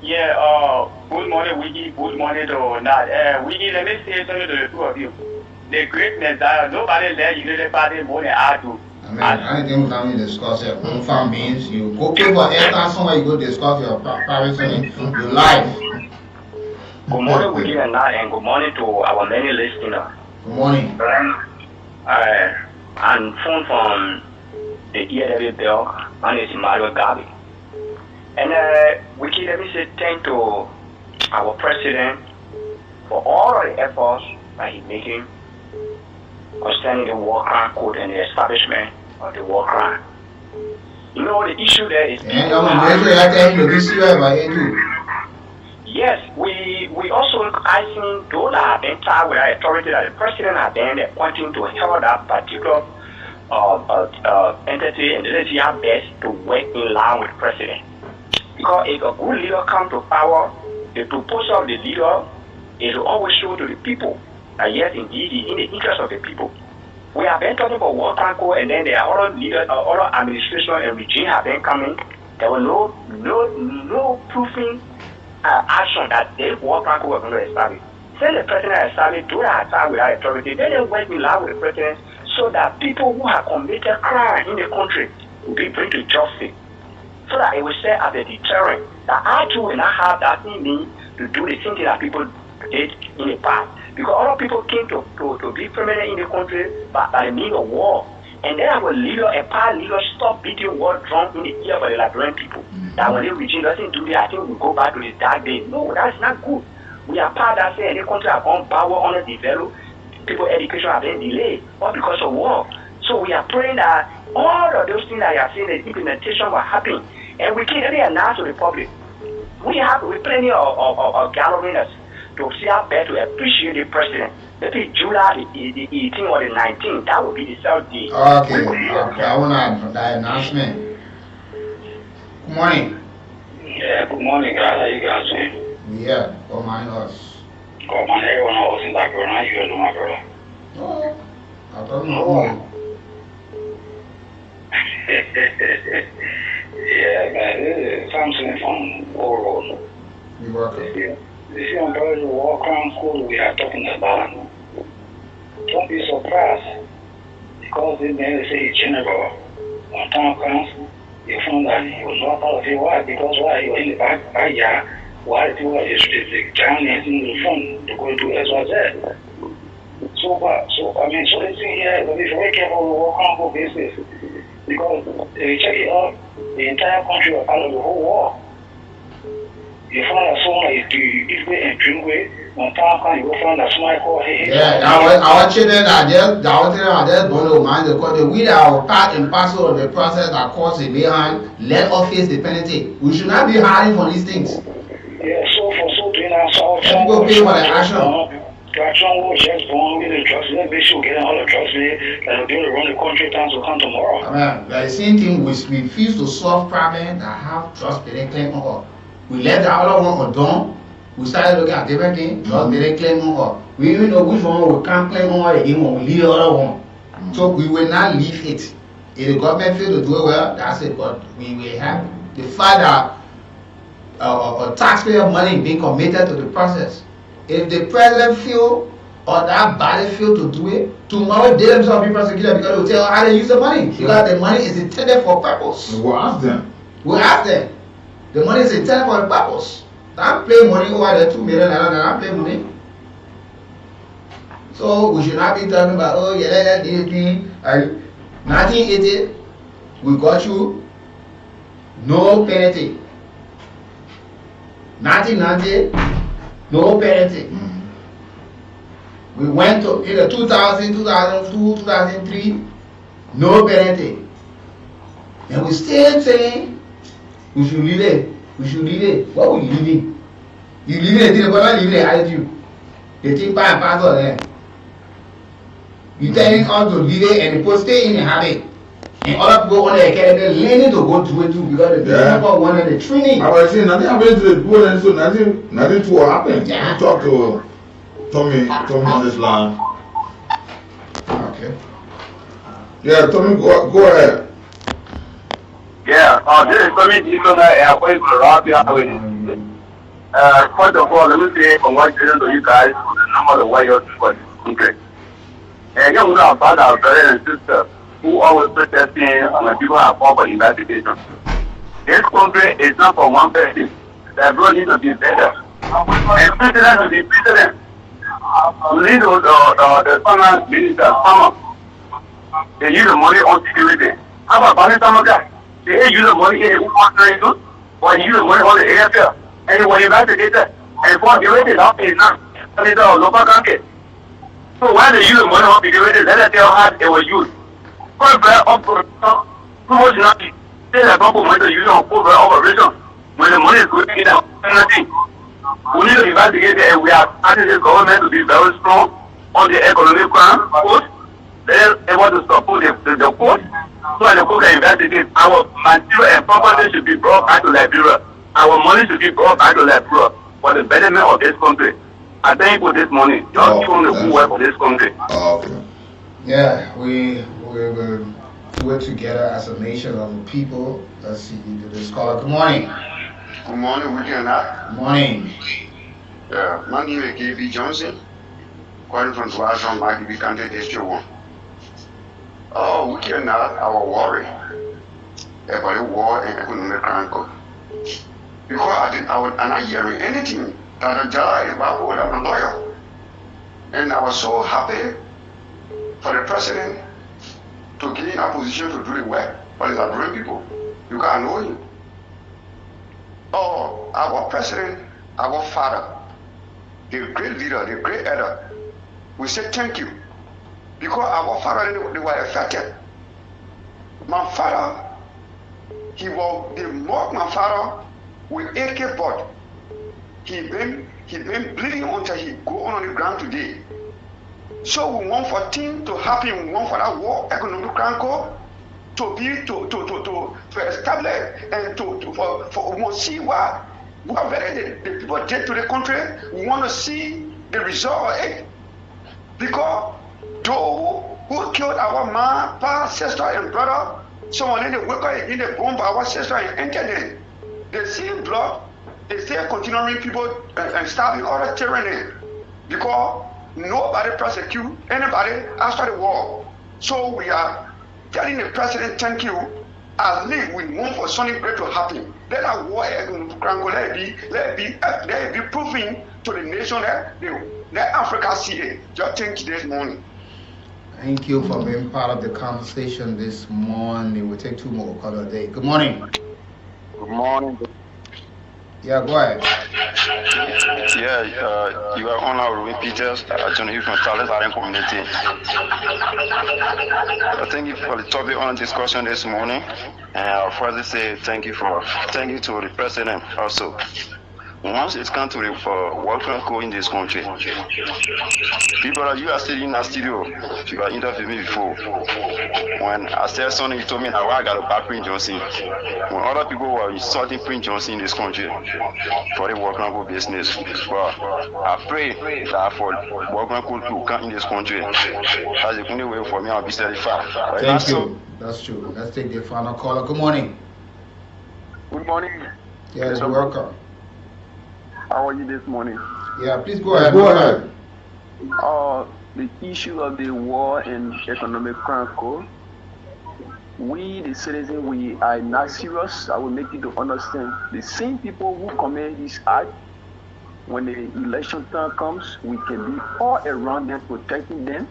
Yeah, good morning, Weekie. Good morning to Nad. Weekie, let me say something to the two of you. The greatness that nobody let Unity Party more than I do.
I mean, anything we can discuss here. Farm beans, you go pay for airtime somewhere, you go discuss your private thing. You live.
Good morning, Weekie and Nad, and good morning to our many listeners.
Good morning.
I'm phone from the EAW Bell. My name is Mario Gabi. And Weekie, let me say thank to our president for all of the efforts that he's making concerning the war crime code and the establishment of the war crime. You know, the issue there is... Yes, we also asking those that have been tied with our authority that the president has been pointing to help that particular entity and let's see how best to work in line with the president. Because if a good leader comes to power, the proposal of the leader is to always show to the people that yes, indeed, it's in the interest of the people. We have been talking about war crime code, and then there are other leaders, other administration and regime have been coming. There was no proofing action that this war crime code was going to establish. Since the president established, do that attack without authority, then they work in line with the president so that people who have committed crime in the country will be brought to justice. So that it will serve as a deterrent that I too will not have that in me to do the same thing that people did in the past. Because other people came to be permanent in the country by the means of war. And then our leader, a power leader, stop beating war drum in the ear of the Liberian people. That when the regime doesn't do that, I think we'll go back to the dark days. No, that's not good. We are part that say the country have gone power underdeveloped, people education have been delayed, all because of war. So we are praying that all of those things that you are saying, the implementation will happen. And we can't really announce to the public. We have plenty of gatherings to see how best to appreciate the president. Maybe July the 18th or the 19th, that would be the third day.
Okay. I want to that announcement. Good morning.
Yeah, good morning, guys. How you guys doing?
Yeah, don't mind us.
God, man, everyone else in that girl. How you doing, my brother?
Oh, I don't know.
Yeah, man, this is something from overall.
You welcome.
You see, on the war crime code we are talking about, don't be surprised because they never say general. When time comes, you find that he was not part of it. Why? Because why? He was in the backyard. Why the people are just drowning in the front to go do XYZ. So I mean, so this thing here, be very careful with war crime code basis. Because if you check it out, the entire country was part of the whole war. You find that someone is eat way and drink way, when time comes, you go find that somebody called hey.
Yeah, our children are just going to mind the country. We are part and parcel of the process that causes it behind. Let us face the penalty. We should not be hiding from these things.
Yeah, so for so doing that, so
people pay for the action.
Traction will just born with the drugs. Let's make sure getting all the drugs that will be able to run the country down to come tomorrow.
The same thing, we refuse to solve problems that have drugs being claimed on. We let the other one undone. We started looking at different things, drugs being claimed on. We even know which one we can't claim on again when we leave the other one. So we will not leave it. If the government fails to do it well, that's it. But we will have the fact that taxpayer money being committed to the process. If the president feel or that body feel to do it, tomorrow they themselves will be prosecuted because they will tell how they use the money. Because the money is intended for a purpose.
We'll ask them.
We'll ask them. The money is intended for a purpose. Don't play money over the 2 million. Don't play money. So we should not be talking about, oh yeah, this thing. 1980, we got you. No penalty. Nothing, no penalty. We went to either 2000, 2002, 2003, no penalty. And we still saying we should leave it. We should leave it. What will you leave it? You leave it, but not leave it attitude. They think by and parcel there. You telling us to leave it and people stay in the habit. And other people on the academy learning to go through it too because the people wanted the training.
I was saying nothing happened to the people and so nothing to happen.
Yeah.
You talk to Tommy on this line.
Okay.
Yeah, Tommy, go ahead.
Yeah, this is Tommy Dixon. I'm going to rob you out with it. First of all, let me say congratulations to you guys for the number of warriors for this country. And you know about our brothers and sisters who always protesting when people are called for investigation. This country is not for one person. Everyone needs to be better. And president to be president. We need the finance minister, farmer. They use the money on security. How about banning some of that? They use the money in the country too, or use the money on the AFL. And when you investigate that, and for the rate up is not only the local country. So why they use the money on the rate, let us tell how they were used. For very promotion, they have no money to use on for operation. When the money is going in anything, we need to investigate it, and we are asking the government to be very strong on the economic crime code. They're able to support the code, so that the code can investigate. Our material and property should be brought back to Liberia. Our money should be brought back to Liberia for the betterment of this country. I thank you for this money. Just give them the good work for this country.
Okay.
Yeah, we will work together as a nation of people. Let's see, this caller. Good morning.
Good morning, Weekie Nah.
Good morning.
Yeah, my name is KB Johnson, calling from Washington, Maggie County, District 1. Oh, Weekie Nah, our worry about the war and economic crime. Because I'm not hearing anything that a judge about what I'm a lawyer. And I was so happy for the president to get in a position to do the work. But he's doing people. You can't know him. Oh, our president, our father, the great leader, the great elder, we say thank you. Because our father, they were affected. My father, they mocked my father with AK board. He been bleeding until he go on the ground today. So we want for things to happen. We want for that war economic crime code to establish and for we want to see what the people did to the country. We want to see the result of it. Because those who killed our mom, pa, sister, and brother, someone in the worker in the bomb our sister and enter them. They see blood, they still continuing people and stabbing other children because nobody prosecute anybody after the war. So we are telling the president thank you. At least we want for something great to happen. Let our war let it be proving to the nation that let Africa see it. Just thank you this morning.
Thank you for being part of the conversation this morning. We'll take two more calls a day. Good morning.
Good morning.
Yeah, go ahead.
Yeah, you are on our Ruben Peters, attorney from Charles Island community. I thank you for the topic on discussion this morning. And I'll first say thank you to the president also. Once it's come to the welfare code in this country, people that you are sitting in a studio, you are interviewing me before. When I said something, you told me that I got to back Prince Johnson. When other people were insulting Prince Johnson in this country for the welfare code business. But I pray that for welfare code to come in this country, that's the only way for me I'll be satisfied.
Thank you. That's true. Let's take the final caller. Good morning.
Good morning.
Yes, welcome.
How are you this morning?
Yeah, please go ahead. Go ahead.
The issue of the war and economic crime code, we the citizens, we are not serious. I will make you to understand. The same people who commit this act, when the election time comes, we can be all around them, protecting them.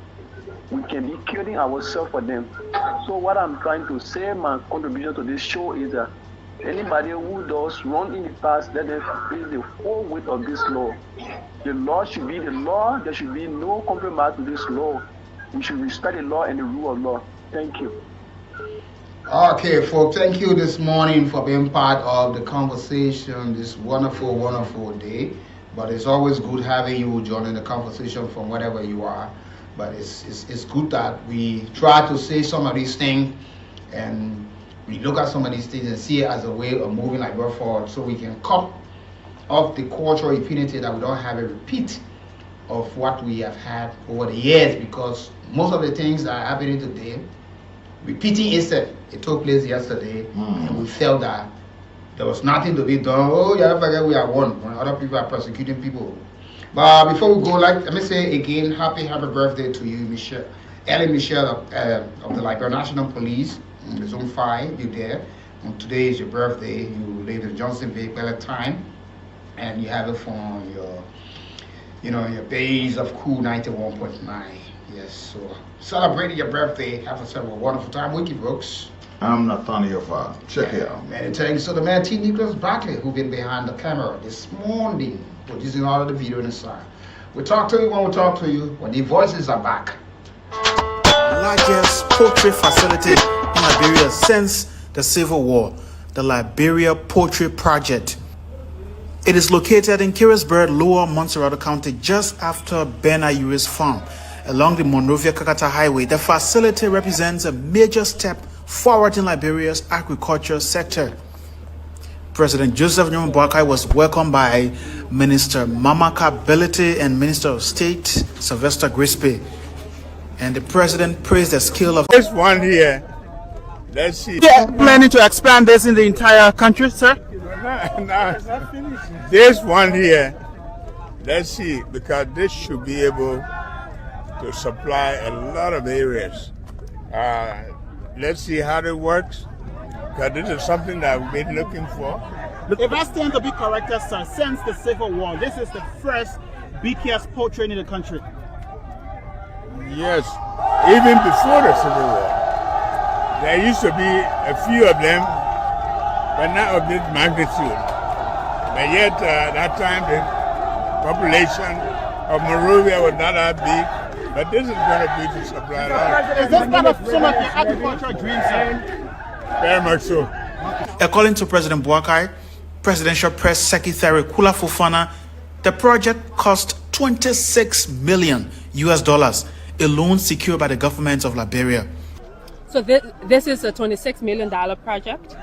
We can be killing ourselves for them. So what I'm trying to say, my contribution to this show is that Anybody who does wrong in the past, let them face the whole weight of this law. The law should be the law. There should be no compromise to this law. We should respect the law and the rule of law. Thank you.
Okay, folks, thank you this morning for being part of the conversation this wonderful, wonderful day. But it's always good having you joining the conversation from wherever you are. But it's good that we try to say some of these things and we look at some of these things and see it as a way of moving Liberia forward so we can cut off the cultural impunity that we don't have a repeat of what we have had over the years, because most of the things that are happening today, repeating itself. It took place yesterday and we felt that there was nothing to be done. Oh, yeah, forget we are one when other people are persecuting people. But before we go, let me say again, happy birthday to you, Michelle. Ellie Michelle of the Liberia National Police. The Zone 5, you're there. And today is your birthday. You live in Johnsonville at a time, and you have it from your base of Cool 91.9. Yes, so celebrating your birthday. Have a wonderful time. Weekie Brooks.
I'm Nathaniel Farr. Check it out.
Many thanks to the man T. Nicholas Barkley, who been behind the camera this morning, producing all of the video inside. We'll talk to you when we talk to you, when the voices are back.
Largest poultry facility in Liberia since the Civil War, the Liberia Poultry Project. It is located in Kirisburg, Lower Montserrat County, just after Benayuri's farm, along the Monrovia-Kakata Highway. The facility represents a major step forward in Liberia's agriculture sector. President Joseph Nyoman Boakai was welcomed by Minister Mamaka Belete and Minister of State Sylvester Grispe. And the president praised the skill of
this one here. Let's see.
Yeah, planning to expand this in the entire country, sir?
No. This one here, let's see, because this should be able to supply a lot of areas. Let's see how it works, because this is something that we've been looking for.
If I stand to be corrected, sir, since the Civil War, this is the first BKS poultry in the country.
Yes, even before the Civil War, there used to be a few of them, but not of this magnitude. But yet, that time the population of Monrovia was not that big, but this is going to be to supply a lot.
Is this part of some of the agricultural dreams, sir?
Very much so.
According to President Boakai, Presidential Press Secretary Kula Fofana, the project cost $26 million, a loan secured by the government of Liberia.
So this is a $26 million project.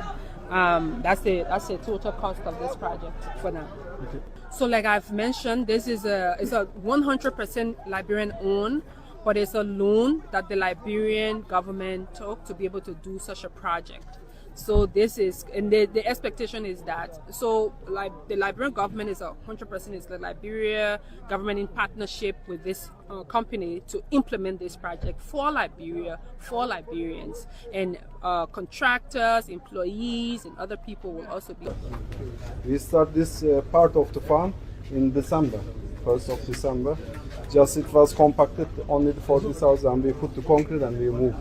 That's the total cost of this project for now. Okay. So like I've mentioned, it's a 100% Liberian owned, but it's a loan that the Liberian government took to be able to do such a project. So this is, and the expectation is that, so like the Liberian government is 100% is the Liberia government in partnership with this company to implement this project for Liberia, for Liberians, and contractors, employees, and other people will also be.
We start this part of the farm in December, 1st of December. Just it was compacted only the 40,000 and we put the concrete and we moved.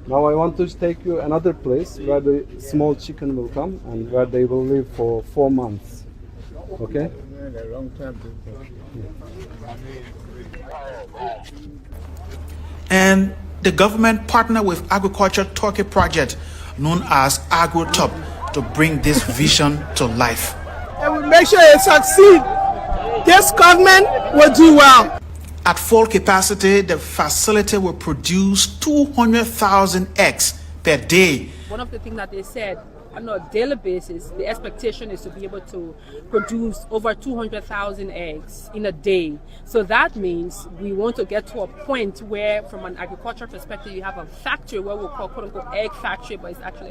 Now I want to take you another place where the small chicken will come and where they will live for 4 months. Okay?
And the government partnered with Agriculture Turkey Project, known as AgroTop, to bring this vision to life.
And we make sure it succeeds. This government will do well.
At full capacity, the facility will produce 200,000 eggs per day.
One of the things that they said, on a daily basis, the expectation is to be able to produce over 200,000 eggs in a day. So that means we want to get to a point where, from an agricultural perspective, you have a factory where we'll call quote-unquote egg factory, but it's actually